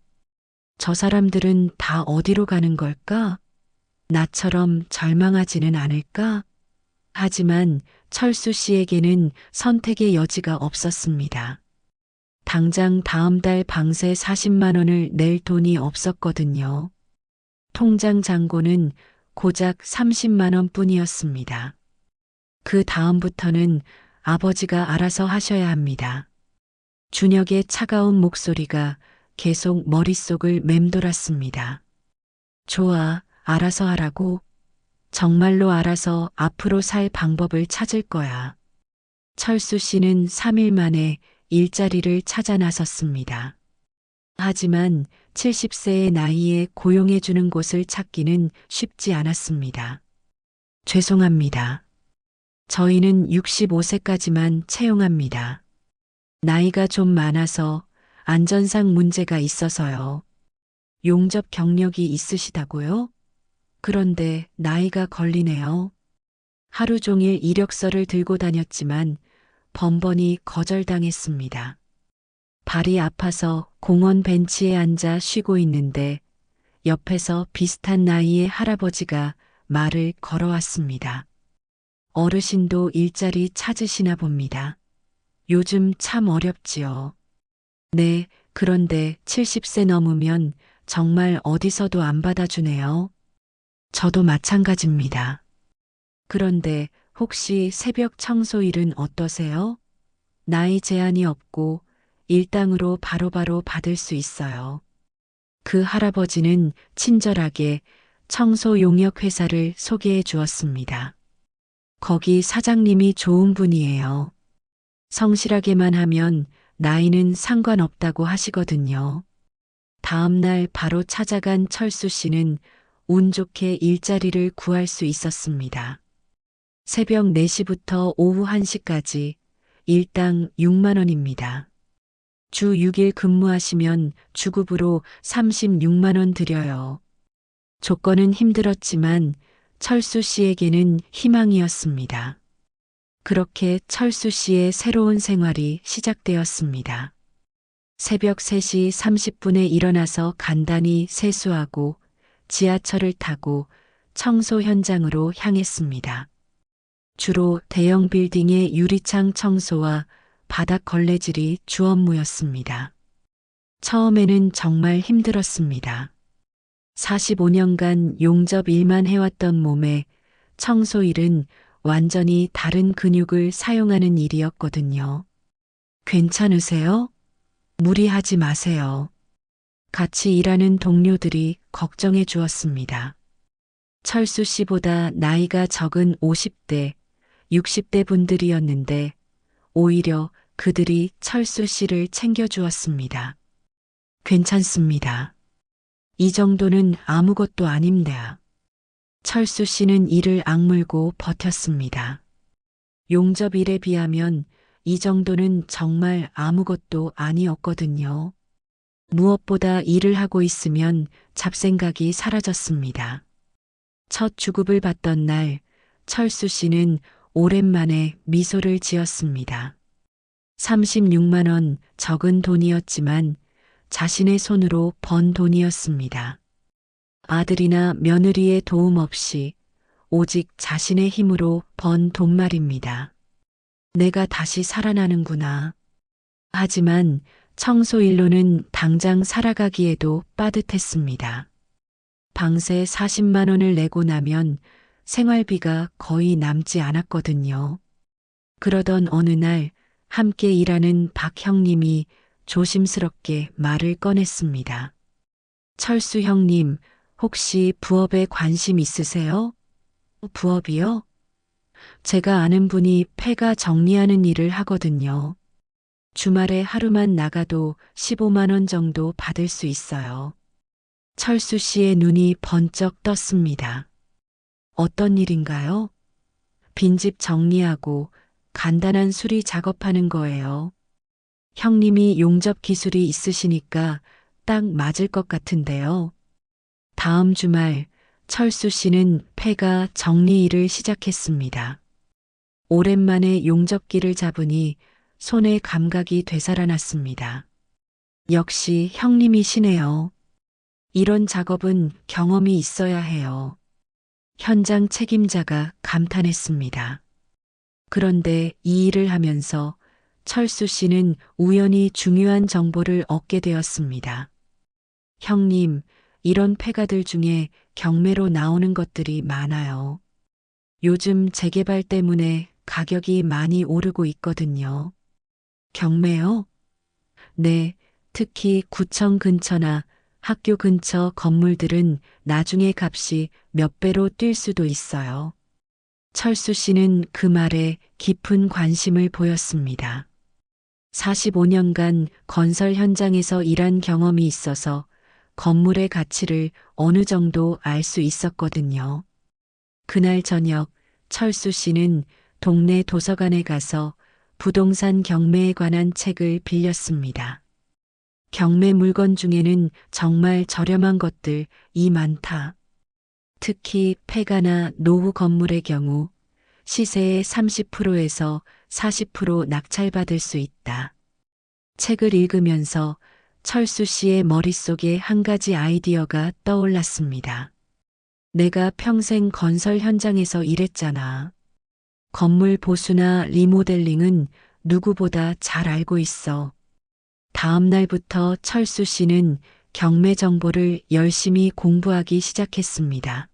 Speaker 1: 저 사람들은 다 어디로 가는 걸까? 나처럼 절망하지는 않을까? 하지만 철수 씨에게는 선택의 여지가 없었습니다. 당장 다음 달 방세 40만 원을 낼 돈이 없었거든요. 통장 잔고는 고작 30만 원 뿐이었습니다. 그 다음부터는 아버지가 알아서 하셔야 합니다. 준혁의 차가운 목소리가 계속 머릿속을 맴돌았습니다. 좋아, 알아서 하라고. 정말로 알아서 앞으로 살 방법을 찾을 거야. 철수 씨는 3일 만에 일자리를 찾아 나섰습니다. 하지만 70세의 나이에 고용해주는 곳을 찾기는 쉽지 않았습니다. 죄송합니다. 저희는 65세까지만 채용합니다. 나이가 좀 많아서 안전상 문제가 있어서요. 용접 경력이 있으시다고요? 그런데 나이가 걸리네요. 하루 종일 이력서를 들고 다녔지만 번번이 거절당했습니다. 발이 아파서 공원 벤치에 앉아 쉬고 있는데 옆에서 비슷한 나이의 할아버지가 말을 걸어왔습니다. 어르신도 일자리 찾으시나 봅니다. 요즘 참 어렵지요. 네, 그런데 70세 넘으면 정말 어디서도 안 받아주네요. 저도 마찬가지입니다. 그런데 혹시 새벽 청소 일은 어떠세요? 나이 제한이 없고 일당으로 바로바로 받을 수 있어요. 그 할아버지는 친절하게 청소 용역 회사를 소개해 주었습니다. 거기 사장님이 좋은 분이에요. 성실하게만 하면 나이는 상관없다고 하시거든요. 다음 날 바로 찾아간 철수 씨는 운 좋게 일자리를 구할 수 있었습니다. 새벽 4시부터 오후 1시까지 일당 6만 원입니다. 주 6일 근무하시면 주급으로 36만 원 드려요. 조건은 힘들었지만 철수 씨에게는 희망이었습니다. 그렇게 철수 씨의 새로운 생활이 시작되었습니다. 새벽 3시 30분에 일어나서 간단히 세수하고 지하철을 타고 청소 현장으로 향했습니다. 주로 대형 빌딩의 유리창 청소와 바닥 걸레질이 주 업무였습니다. 처음에는 정말 힘들었습니다. 45년간 용접 일만 해왔던 몸에 청소 일은 완전히 다른 근육을 사용하는 일이었거든요. 괜찮으세요? 무리하지 마세요. 같이 일하는 동료들이 걱정해 주었습니다. 철수 씨보다 나이가 적은 50대, 60대 분들이었는데 오히려 그들이 철수 씨를 챙겨주었습니다. 괜찮습니다. 이 정도는 아무것도 아닙니다. 철수 씨는 이를 악물고 버텼습니다. 용접 일에 비하면 이 정도는 정말 아무것도 아니었거든요. 무엇보다 일을 하고 있으면 잡생각이 사라졌습니다. 첫 주급을 받던 날, 철수 씨는 오랜만에 미소를 지었습니다. 36만 원 적은 돈이었지만 자신의 손으로 번 돈이었습니다. 아들이나 며느리의 도움 없이 오직 자신의 힘으로 번 돈 말입니다. 내가 다시 살아나는구나. 하지만 청소일로는 당장 살아가기에도 빠듯했습니다. 방세 40만 원을 내고 나면 생활비가 거의 남지 않았거든요. 그러던 어느 날 함께 일하는 박 형님이 조심스럽게 말을 꺼냈습니다. 철수 형님, 혹시 부업에 관심 있으세요? 부업이요? 제가 아는 분이 폐가 정리하는 일을 하거든요. 주말에 하루만 나가도 15만 원 정도 받을 수 있어요. 철수 씨의 눈이 번쩍 떴습니다. 어떤 일인가요? 빈집 정리하고 간단한 수리 작업하는 거예요. 형님이 용접 기술이 있으시니까 딱 맞을 것 같은데요. 다음 주말 철수 씨는 폐가 정리 일을 시작했습니다. 오랜만에 용접기를 잡으니 손의 감각이 되살아났습니다. 역시 형님이시네요. 이런 작업은 경험이 있어야 해요. 현장 책임자가 감탄했습니다. 그런데 이 일을 하면서 철수 씨는 우연히 중요한 정보를 얻게 되었습니다. 형님, 이런 폐가들 중에 경매로 나오는 것들이 많아요. 요즘 재개발 때문에 가격이 많이 오르고 있거든요. 경매요? 네, 특히 구청 근처나 학교 근처 건물들은 나중에 값이 몇 배로 뛸 수도 있어요. 철수 씨는 그 말에 깊은 관심을 보였습니다. 45년간 건설 현장에서 일한 경험이 있어서 건물의 가치를 어느 정도 알 수 있었거든요. 그날 저녁 철수 씨는 동네 도서관에 가서 부동산 경매에 관한 책을 빌렸습니다. 경매 물건 중에는 정말 저렴한 것들이 많다. 특히 폐가나 노후 건물의 경우 시세의 30%에서 40% 낙찰받을 수 있다. 책을 읽으면서 철수 씨의 머릿속에 한 가지 아이디어가 떠올랐습니다. 내가 평생 건설 현장에서 일했잖아. 건물 보수나 리모델링은 누구보다 잘 알고 있어. 다음 날부터 철수 씨는 경매 정보를 열심히 공부하기 시작했습니다.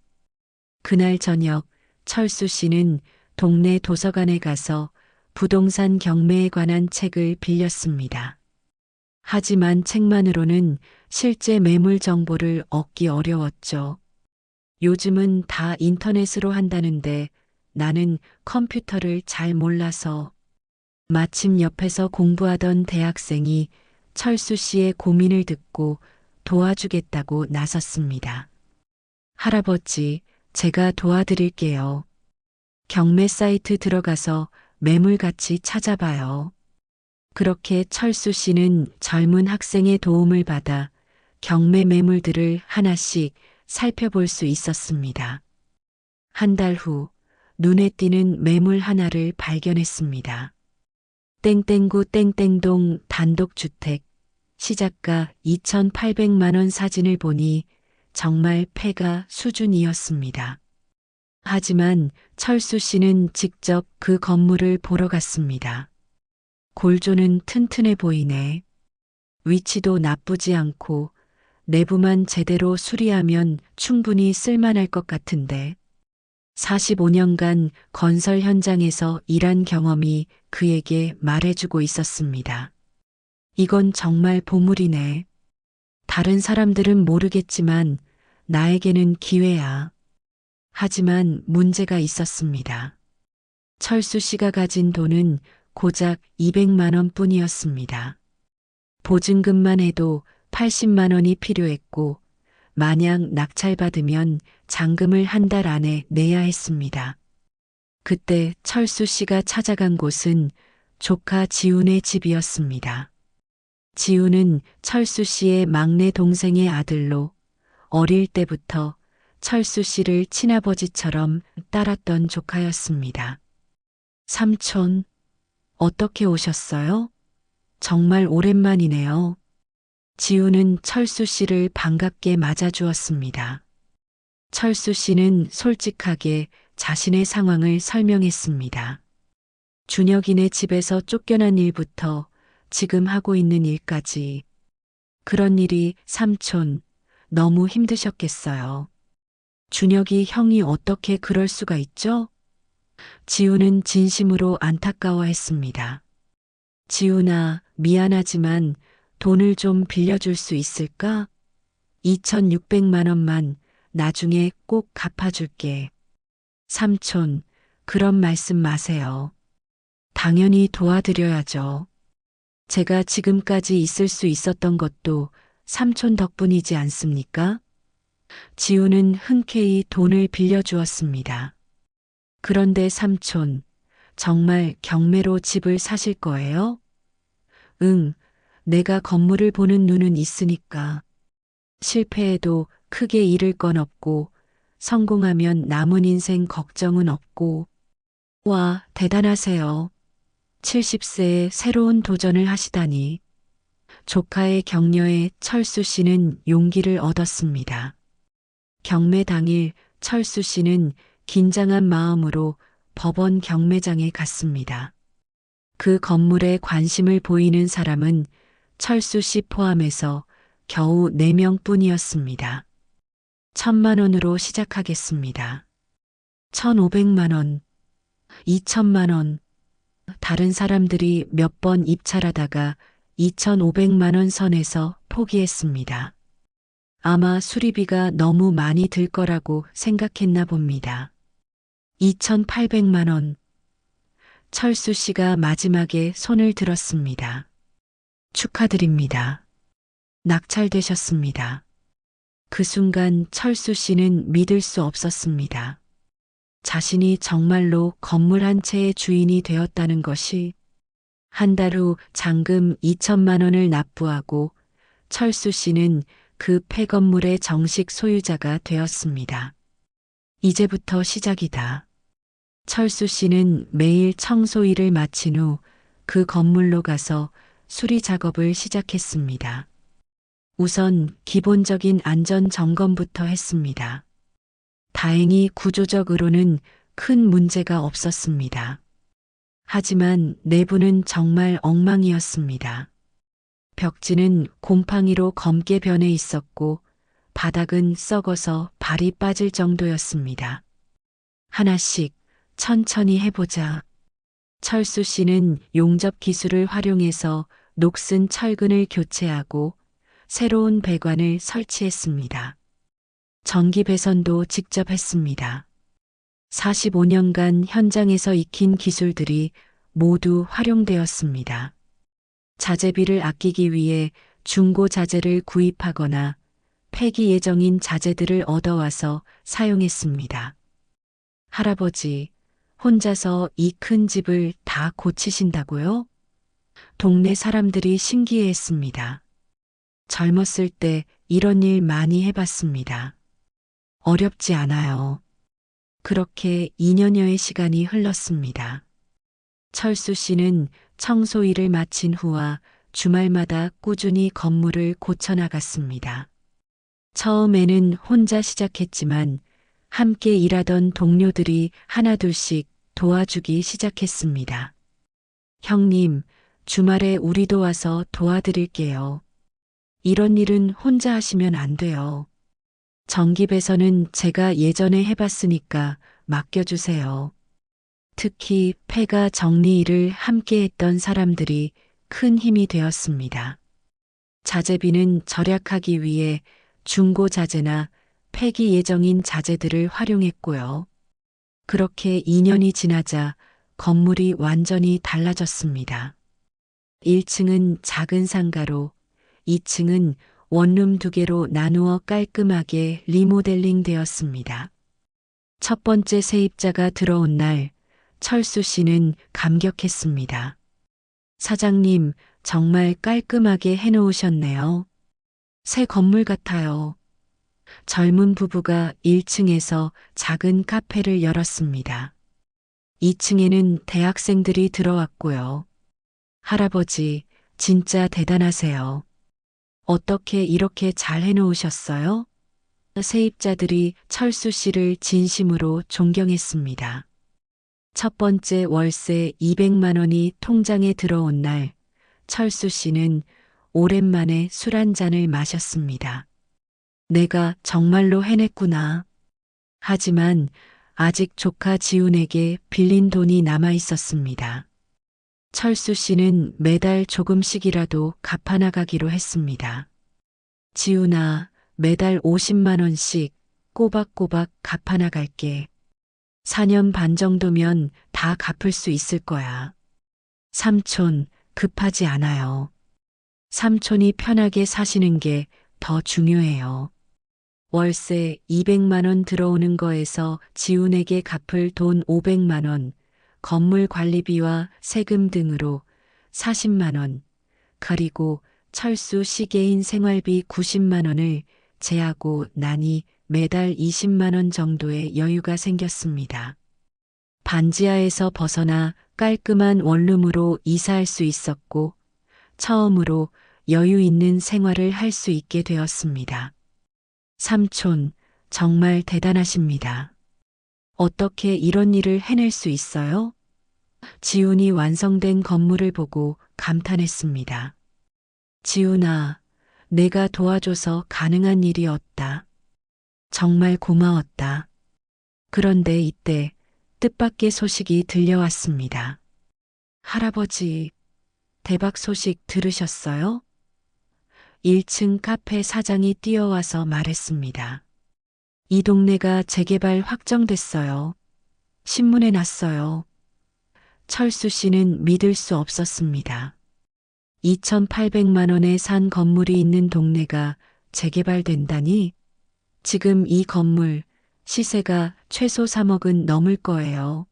Speaker 1: 그날 저녁 철수 씨는 동네 도서관에 가서 부동산 경매에 관한 책을 빌렸습니다. 하지만 책만으로는 실제 매물 정보를 얻기 어려웠죠. 요즘은 다 인터넷으로 한다는데 나는 컴퓨터를 잘 몰라서. 마침 옆에서 공부하던 대학생이 철수 씨의 고민을 듣고 도와주겠다고 나섰습니다. 할아버지, 제가 도와드릴게요. 경매 사이트 들어가서 매물 가치 찾아봐요. 그렇게 철수 씨는 젊은 학생의 도움을 받아 경매 매물들을 하나씩 살펴볼 수 있었습니다. 한 달 후 눈에 띄는 매물 하나를 발견했습니다. 땡땡구 땡땡동 단독주택, 시작가 2,800만 원 사진을 보니 정말 폐가 수준이었습니다. 하지만 철수 씨는 직접 그 건물을 보러 갔습니다. 골조는 튼튼해 보이네. 위치도 나쁘지 않고 내부만 제대로 수리하면 충분히 쓸만할 것 같은데. 45년간 건설 현장에서 일한 경험이 그에게 말해주고 있었습니다. 이건 정말 보물이네. 다른 사람들은 모르겠지만 나에게는 기회야. 하지만 문제가 있었습니다. 철수 씨가 가진 돈은 고작 200만 원 뿐이었습니다. 보증금만 해도 80만 원이 필요했고, 만약 낙찰받으면 잔금을 한 달 안에 내야 했습니다. 그때 철수 씨가 찾아간 곳은 조카 지훈의 집이었습니다. 지훈은 철수 씨의 막내 동생의 아들로 어릴 때부터 철수 씨를 친아버지처럼 따랐던 조카였습니다. 삼촌, 어떻게 오셨어요? 정말 오랜만이네요. 지훈은 철수 씨를 반갑게 맞아주었습니다. 철수 씨는 솔직하게 자신의 상황을 설명했습니다. 준혁이네 집에서 쫓겨난 일부터 지금 하고 있는 일까지. 그런 일이 삼촌, 너무 힘드셨겠어요. 준혁이 형이 어떻게 그럴 수가 있죠? 지훈은 진심으로 안타까워했습니다. 지훈아, 미안하지만 돈을 좀 빌려줄 수 있을까? 2,600만 원만 나중에 꼭 갚아줄게. 삼촌, 그런 말씀 마세요. 당연히 도와드려야죠. 제가 지금까지 있을 수 있었던 것도 삼촌 덕분이지 않습니까? 지훈은 흔쾌히 돈을 빌려주었습니다. 그런데 삼촌, 정말 경매로 집을 사실 거예요? 응, 내가 건물을 보는 눈은 있으니까. 실패해도 크게 잃을 건 없고, 성공하면 남은 인생 걱정은 없고. 와, 대단하세요. 70세에 새로운 도전을 하시다니. 조카의 격려에 철수 씨는 용기를 얻었습니다. 경매 당일 철수 씨는 긴장한 마음으로 법원 경매장에 갔습니다. 그 건물에 관심을 보이는 사람은 철수 씨 포함해서 겨우 4명 뿐이었습니다. 1,000만 원으로 시작하겠습니다. 1,500만 원, 2,000만 원. 다른 사람들이 몇 번 입찰하다가 2,500만 원 선에서 포기했습니다. 아마 수리비가 너무 많이 들 거라고 생각했나 봅니다. 2,800만 원. 철수 씨가 마지막에 손을 들었습니다. 축하드립니다. 낙찰되셨습니다. 그 순간 철수 씨는 믿을 수 없었습니다. 자신이 정말로 건물 한 채의 주인이 되었다는 것이. 한 달 후 잔금 2천만 원을 납부하고 철수 씨는 그 폐건물의 정식 소유자가 되었습니다. 이제부터 시작이다. 철수 씨는 매일 청소 일을 마친 후 그 건물로 가서 수리 작업을 시작했습니다. 우선 기본적인 안전 점검부터 했습니다. 다행히 구조적으로는 큰 문제가 없었습니다. 하지만 내부는 정말 엉망이었습니다. 벽지는 곰팡이로 검게 변해 있었고 바닥은 썩어서 발이 빠질 정도였습니다. 하나씩 천천히 해보자. 철수 씨는 용접 기술을 활용해서 녹슨 철근을 교체하고 새로운 배관을 설치했습니다. 전기 배선도 직접 했습니다. 45년간 현장에서 익힌 기술들이 모두 활용되었습니다. 자재비를 아끼기 위해 중고 자재를 구입하거나 폐기 예정인 자재들을 얻어와서 사용했습니다. 할아버지, 혼자서 이 큰 집을 다 고치신다고요? 동네 사람들이 신기해했습니다. 젊었을 때 이런 일 많이 해봤습니다. 어렵지 않아요. 그렇게 2년여의 시간이 흘렀습니다. 철수 씨는 청소 일을 마친 후와 주말마다 꾸준히 건물을 고쳐나갔습니다. 처음에는 혼자 시작했지만 함께 일하던 동료들이 하나둘씩 도와주기 시작했습니다. 형님, 주말에 우리도 와서 도와드릴게요. 이런 일은 혼자 하시면 안 돼요. 전기 배선은 제가 예전에 해봤으니까 맡겨주세요. 특히 폐가 정리 일을 함께 했던 사람들이 큰 힘이 되었습니다. 자재비는 절약하기 위해 중고자재나 폐기 예정인 자재들을 활용했고요. 그렇게 2년이 지나자 건물이 완전히 달라졌습니다. 1층은 작은 상가로 2층은 원룸 2개로 나누어 깔끔하게 리모델링 되었습니다. 첫 번째 세입자가 들어온 날 철수 씨는 감격했습니다. 사장님, 정말 깔끔하게 해놓으셨네요. 새 건물 같아요. 젊은 부부가 1층에서 작은 카페를 열었습니다. 2층에는 대학생들이 들어왔고요. 할아버지, 진짜 대단하세요. 어떻게 이렇게 잘 해놓으셨어요? 세입자들이 철수 씨를 진심으로 존경했습니다. 첫 번째 월세 200만 원이 통장에 들어온 날, 철수 씨는 오랜만에 술 한 잔을 마셨습니다. 내가 정말로 해냈구나. 하지만 아직 조카 지훈에게 빌린 돈이 남아 있었습니다. 철수 씨는 매달 조금씩이라도 갚아나가기로 했습니다. 지훈아, 매달 50만 원씩 꼬박꼬박 갚아나갈게. 4년 반 정도면 다 갚을 수 있을 거야. 삼촌, 급하지 않아요. 삼촌이 편하게 사시는 게 더 중요해요. 월세 200만 원 들어오는 거에서 지훈에게 갚을 돈 500만 원, 건물 관리비와 세금 등으로 40만 원, 그리고 철수 씨 개인 생활비 90만 원을 제하고 나니 매달 20만 원 정도의 여유가 생겼습니다. 반지하에서 벗어나 깔끔한 원룸으로 이사할 수 있었고, 처음으로 여유 있는 생활을 할 수 있게 되었습니다. 삼촌, 정말 대단하십니다. 어떻게 이런 일을 해낼 수 있어요? 지훈이 완성된 건물을 보고 감탄했습니다. 지훈아, 내가 도와줘서 가능한 일이었다. 정말 고마웠다. 그런데 이때 뜻밖의 소식이 들려왔습니다. 할아버지, 대박 소식 들으셨어요? 1층 카페 사장이 뛰어와서 말했습니다. 이 동네가 재개발 확정됐어요. 신문에 났어요. 철수 씨는 믿을 수 없었습니다. 2,800만 원에 산 건물이 있는 동네가 재개발된다니? 지금 이 건물 시세가 최소 3억은 넘을 거예요.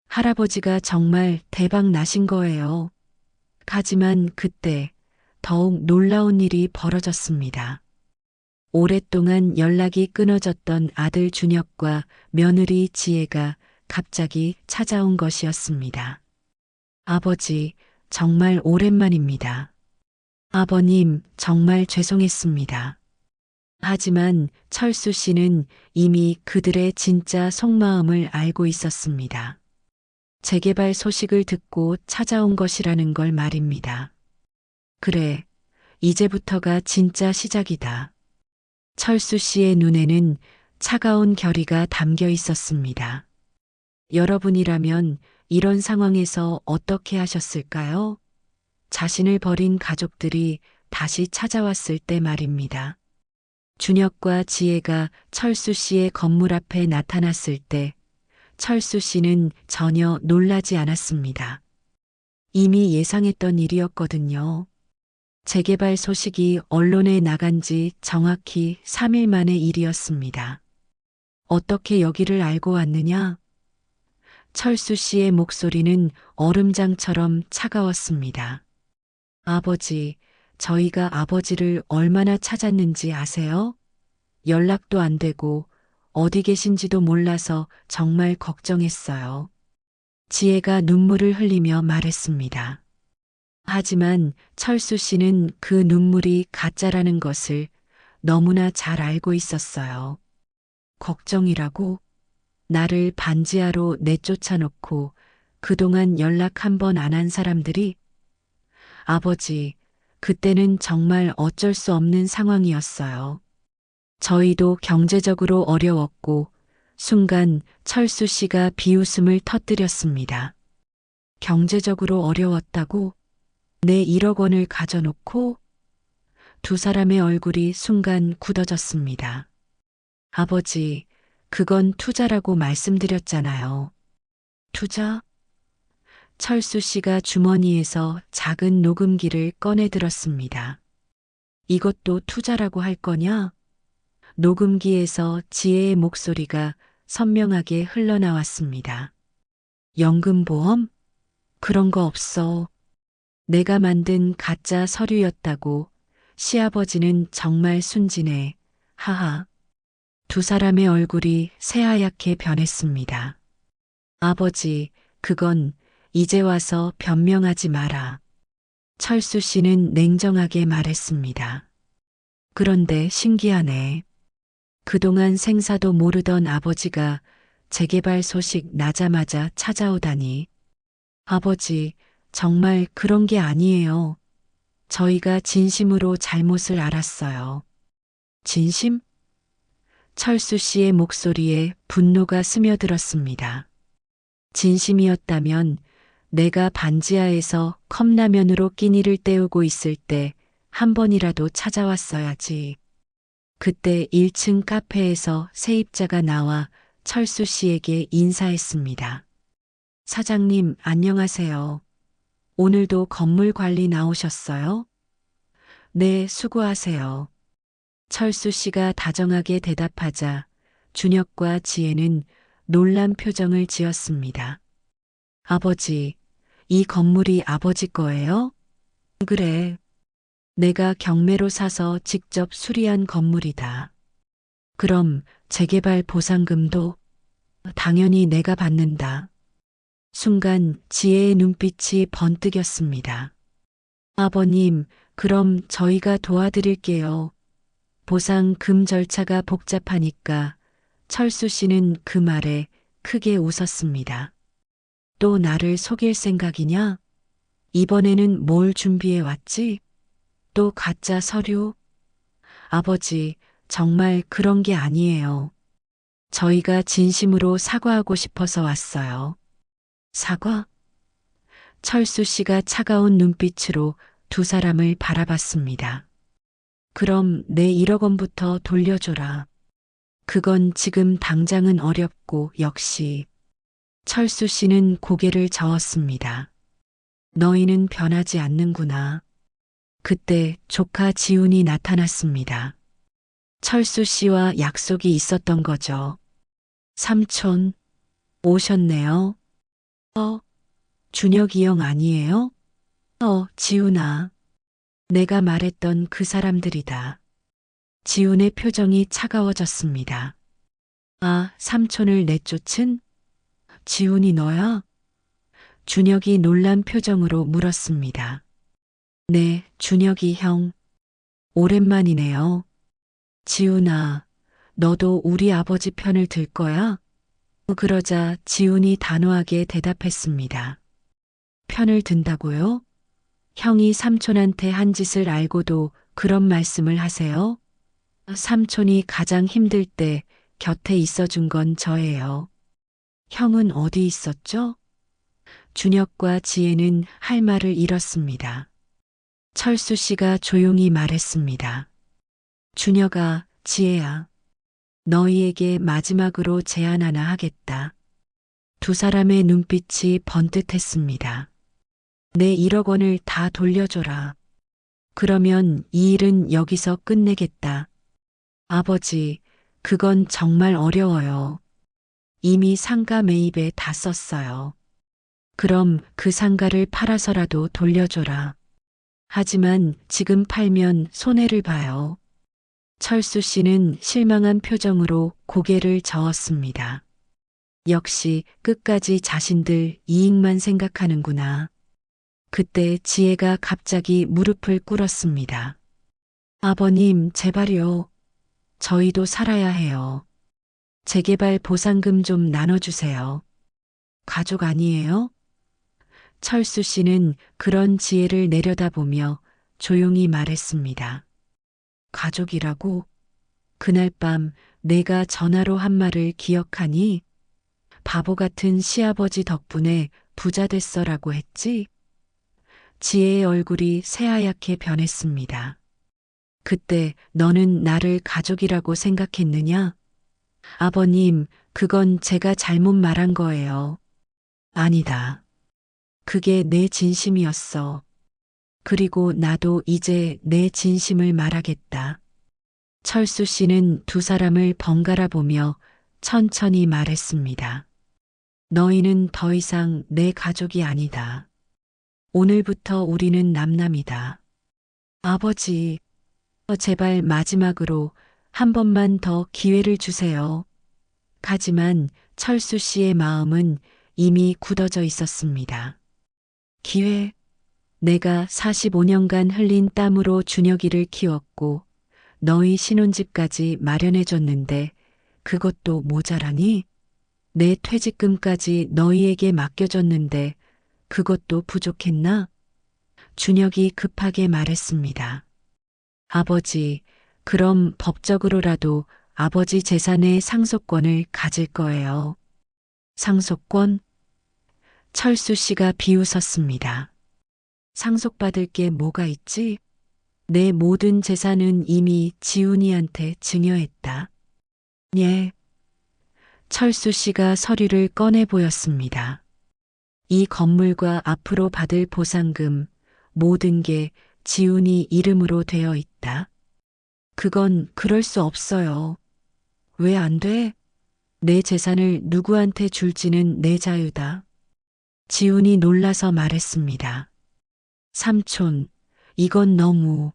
Speaker 1: 할아버지가 정말 대박 나신 거예요. 하지만 그때 더욱 놀라운 일이 벌어졌습니다. 오랫동안 연락이 끊어졌던 아들 준혁과 며느리 지혜가 갑자기 찾아온 것이었습니다. 아버지, 정말 오랜만입니다. 아버님, 정말 죄송했습니다. 하지만 철수 씨는 이미 그들의 진짜 속마음을 알고 있었습니다. 재개발 소식을 듣고 찾아온 것이라는 걸 말입니다. 그래, 이제부터가 진짜 시작이다. 철수 씨의 눈에는 차가운 결의가 담겨 있었습니다. 여러분이라면 이런 상황에서 어떻게 하셨을까요? 자신을 버린 가족들이 다시 찾아왔을 때 말입니다. 준혁과 지혜가 철수 씨의 건물 앞에 나타났을 때 철수 씨는 전혀 놀라지 않았습니다. 이미 예상했던 일이었거든요. 재개발 소식이 언론에 나간 지 정확히 3일 만의 일이었습니다. 어떻게 여기를 알고 왔느냐? 철수 씨의 목소리는 얼음장처럼 차가웠습니다. 아버지, 저희가 아버지를 얼마나 찾았는지 아세요? 연락도 안 되고 어디 계신지도 몰라서 정말 걱정했어요. 지혜가 눈물을 흘리며 말했습니다. 하지만 철수 씨는 그 눈물이 가짜라는 것을 너무나 잘 알고 있었어요. 걱정이라고? 나를 반지하로 내쫓아 놓고 그동안 연락 한 번 안 한 사람들이? 아버지, 그때는 정말 어쩔 수 없는 상황이었어요. 저희도 경제적으로 어려웠고 순간 철수 씨가 비웃음을 터뜨렸습니다. 경제적으로 어려웠다고? 내 1억 원을 가져놓고? 두 사람의 얼굴이 순간 굳어졌습니다. 아버지, 그건 투자라고 말씀드렸잖아요. 투자? 철수 씨가 주머니에서 작은 녹음기를 꺼내 들었습니다. 이것도 투자라고 할 거냐? 녹음기에서 지혜의 목소리가 선명하게 흘러나왔습니다. 연금보험? 그런 거 없어. 내가 만든 가짜 서류였다고. 시아버지는 정말 순진해. 하하. 두 사람의 얼굴이 새하얗게 변했습니다. 아버지, 그건 이제 와서 변명하지 마라. 철수 씨는 냉정하게 말했습니다. 그런데 신기하네. 그동안 생사도 모르던 아버지가 재개발 소식 나자마자 찾아오다니. 아버지, 정말 그런 게 아니에요. 저희가 진심으로 잘못을 알았어요. 진심? 철수 씨의 목소리에 분노가 스며들었습니다. 진심이었다면 내가 반지하에서 컵라면으로 끼니를 때우고 있을 때 한 번이라도 찾아왔어야지. 그때 1층 카페에서 세입자가 나와 철수 씨에게 인사했습니다. 사장님, 안녕하세요. 오늘도 건물 관리 나오셨어요? 네, 수고하세요. 철수 씨가 다정하게 대답하자 준혁과 지혜는 놀란 표정을 지었습니다. 아버지, 이 건물이 아버지 거예요? 그래. 내가 경매로 사서 직접 수리한 건물이다. 그럼 재개발 보상금도 당연히 내가 받는다. 순간 지혜의 눈빛이 번뜩였습니다. 아버님, 그럼 저희가 도와드릴게요. 보상금 절차가 복잡하니까 철수 씨는 그 말에 크게 웃었습니다. 또 나를 속일 생각이냐? 이번에는 뭘 준비해 왔지? 또 가짜 서류? 아버지, 정말 그런 게 아니에요. 저희가 진심으로 사과하고 싶어서 왔어요. 사과? 철수 씨가 차가운 눈빛으로 두 사람을 바라봤습니다. 그럼 내 1억 원부터 돌려줘라. 그건 지금 당장은 어렵고 역시. 철수 씨는 고개를 저었습니다. 너희는 변하지 않는구나. 그때 조카 지훈이 나타났습니다. 철수 씨와 약속이 있었던 거죠. 삼촌, 오셨네요. 준혁이 형 아니에요? 지훈아. 내가 말했던 그 사람들이다. 지훈의 표정이 차가워졌습니다. 아, 삼촌을 내쫓은? 지훈이 너야? 준혁이 놀란 표정으로 물었습니다. 네, 준혁이 형. 오랜만이네요. 지훈아, 너도 우리 아버지 편을 들 거야? 그러자 지훈이 단호하게 대답했습니다. 편을 든다고요? 형이 삼촌한테 한 짓을 알고도 그런 말씀을 하세요? 삼촌이 가장 힘들 때 곁에 있어준 건 저예요. 형은 어디 있었죠? 준혁과 지혜는 할 말을 잃었습니다. 철수 씨가 조용히 말했습니다. 준혁아, 지혜야. 너희에게 마지막으로 제안 하나 하겠다. 두 사람의 눈빛이 번듯했습니다. 내 1억 원을 다 돌려줘라. 그러면 이 일은 여기서 끝내겠다. 아버지, 그건 정말 어려워요. 이미 상가 매입에 다 썼어요. 그럼 그 상가를 팔아서라도 돌려줘라. 하지만 지금 팔면 손해를 봐요. 철수 씨는 실망한 표정으로 고개를 저었습니다. 역시 끝까지 자신들 이익만 생각하는구나. 그때 지혜가 갑자기 무릎을 꿇었습니다. 아버님, 제발요. 저희도 살아야 해요. 재개발 보상금 좀 나눠주세요. 가족 아니에요? 철수 씨는 그런 지혜를 내려다보며 조용히 말했습니다. 가족이라고? 그날 밤 내가 전화로 한 말을 기억하니? 바보 같은 시아버지 덕분에 부자 됐어라고 했지? 지혜의 얼굴이 새하얗게 변했습니다. 그때 너는 나를 가족이라고 생각했느냐? 아버님, 그건 제가 잘못 말한 거예요. 아니다. 그게 내 진심이었어. 그리고 나도 이제 내 진심을 말하겠다. 철수 씨는 두 사람을 번갈아 보며 천천히 말했습니다. 너희는 더 이상 내 가족이 아니다. 오늘부터 우리는 남남이다. 아버지, 제발 마지막으로 한 번만 더 기회를 주세요. 하지만 철수 씨의 마음은 이미 굳어져 있었습니다. 기회? 내가 45년간 흘린 땀으로 준혁이를 키웠고 너희 신혼집까지 마련해줬는데 그것도 모자라니? 내 퇴직금까지 너희에게 맡겨줬는데 그것도 부족했나? 준혁이 급하게 말했습니다. 아버지, 그럼 법적으로라도 아버지 재산의 상속권을 가질 거예요. 상속권? 철수 씨가 비웃었습니다. 상속받을 게 뭐가 있지? 내 모든 재산은 이미 지훈이한테 증여했다. 예. 철수 씨가 서류를 꺼내 보였습니다. 이 건물과 앞으로 받을 보상금, 모든 게 지훈이 이름으로 되어 있다. 그건 그럴 수 없어요. 왜 안 돼? 내 재산을 누구한테 줄지는 내 자유다. 지훈이 놀라서 말했습니다. 삼촌, 이건 너무.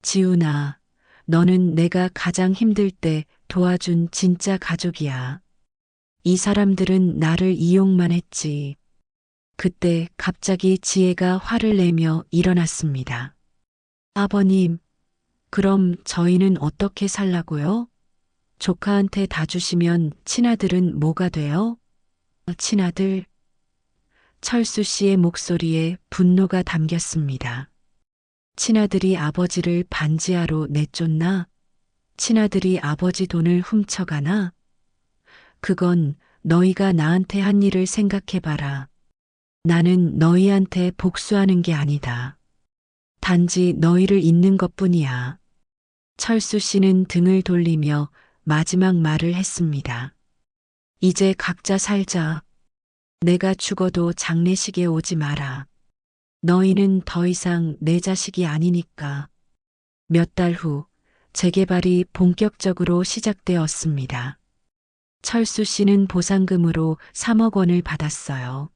Speaker 1: 지훈아, 너는 내가 가장 힘들 때 도와준 진짜 가족이야. 이 사람들은 나를 이용만 했지. 그때 갑자기 지혜가 화를 내며 일어났습니다. 아버님, 그럼 저희는 어떻게 살라고요? 조카한테 다 주시면 친아들은 뭐가 돼요? 친아들? 철수 씨의 목소리에 분노가 담겼습니다. 친아들이 아버지를 반지하로 내쫓나? 친아들이 아버지 돈을 훔쳐가나? 그건 너희가 나한테 한 일을 생각해봐라. 나는 너희한테 복수하는 게 아니다. 단지 너희를 잇는 것뿐이야. 철수 씨는 등을 돌리며 마지막 말을 했습니다. 이제 각자 살자. 내가 죽어도 장례식에 오지 마라. 너희는 더 이상 내 자식이 아니니까. 몇 달 후 재개발이 본격적으로 시작되었습니다. 철수 씨는 보상금으로 3억 원을 받았어요.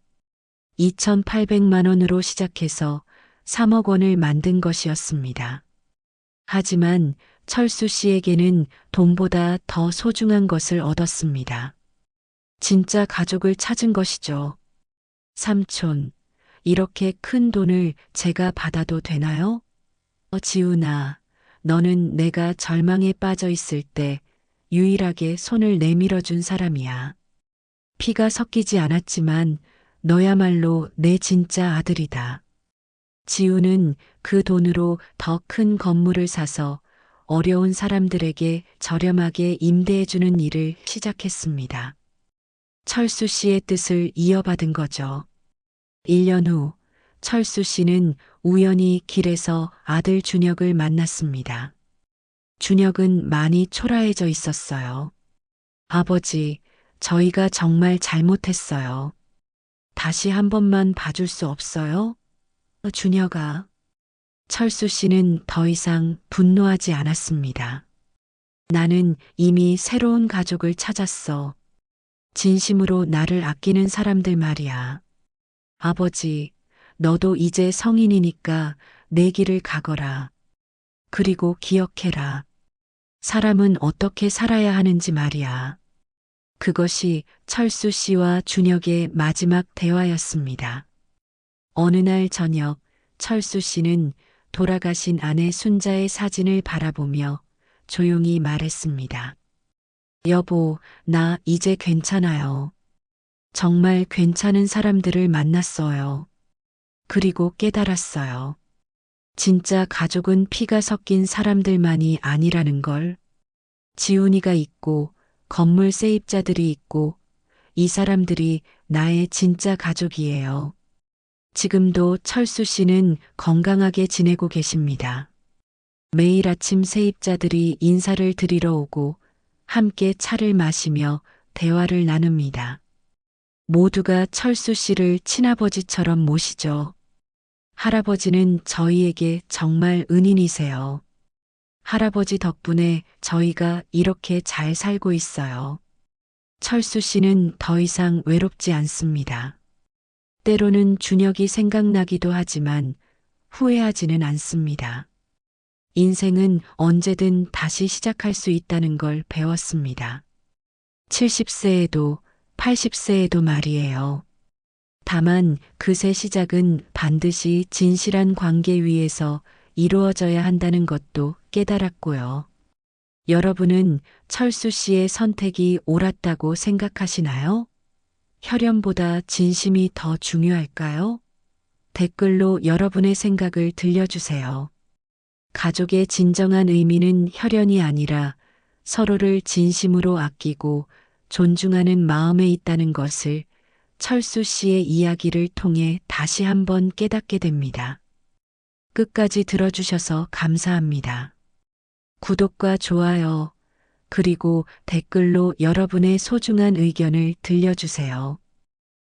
Speaker 1: 2,800만 원으로 시작해서 3억 원을 만든 것이었습니다. 하지만 철수 씨에게는 돈보다 더 소중한 것을 얻었습니다. 진짜 가족을 찾은 것이죠. 삼촌, 이렇게 큰 돈을 제가 받아도 되나요? 지훈아, 너는 내가 절망에 빠져 있을 때 유일하게 손을 내밀어 준 사람이야. 피가 섞이지 않았지만 너야말로 내 진짜 아들이다. 지우는 그 돈으로 더 큰 건물을 사서 어려운 사람들에게 저렴하게 임대해주는 일을 시작했습니다. 철수 씨의 뜻을 이어받은 거죠. 1년 후 철수 씨는 우연히 길에서 아들 준혁을 만났습니다. 준혁은 많이 초라해져 있었어요. 아버지, 저희가 정말 잘못했어요. 다시 한 번만 봐줄 수 없어요? 준혁아. 철수 씨는 더 이상 분노하지 않았습니다. 나는 이미 새로운 가족을 찾았어. 진심으로 나를 아끼는 사람들 말이야. 아버지, 너도 이제 성인이니까 내 길을 가거라. 그리고 기억해라. 사람은 어떻게 살아야 하는지 말이야. 그것이 철수 씨와 준혁의 마지막 대화였습니다. 어느 날 저녁 철수 씨는 돌아가신 아내 순자의 사진을 바라보며 조용히 말했습니다. 여보, 나 이제 괜찮아요. 정말 괜찮은 사람들을 만났어요. 그리고 깨달았어요. 진짜 가족은 피가 섞인 사람들만이 아니라는 걸. 지훈이가 있고 건물 세입자들이 있고 이 사람들이 나의 진짜 가족이에요. 지금도 철수 씨는 건강하게 지내고 계십니다. 매일 아침 세입자들이 인사를 드리러 오고 함께 차를 마시며 대화를 나눕니다. 모두가 철수 씨를 친아버지처럼 모시죠. 할아버지는 저희에게 정말 은인이세요. 할아버지 덕분에 저희가 이렇게 잘 살고 있어요. 철수 씨는 더 이상 외롭지 않습니다. 때로는 준혁이 생각나기도 하지만 후회하지는 않습니다. 인생은 언제든 다시 시작할 수 있다는 걸 배웠습니다. 70세에도 80세에도 말이에요. 다만 그새 시작은 반드시 진실한 관계 위에서 이루어져야 한다는 것도 깨달았고요. 여러분은 철수 씨의 선택이 옳았다고 생각하시나요? 혈연보다 진심이 더 중요할까요? 댓글로 여러분의 생각을 들려주세요. 가족의 진정한 의미는 혈연이 아니라 서로를 진심으로 아끼고 존중하는 마음에 있다는 것을 철수 씨의 이야기를 통해 다시 한번 깨닫게 됩니다. 끝까지 들어주셔서 감사합니다. 구독과 좋아요, 그리고 댓글로 여러분의 소중한 의견을 들려주세요.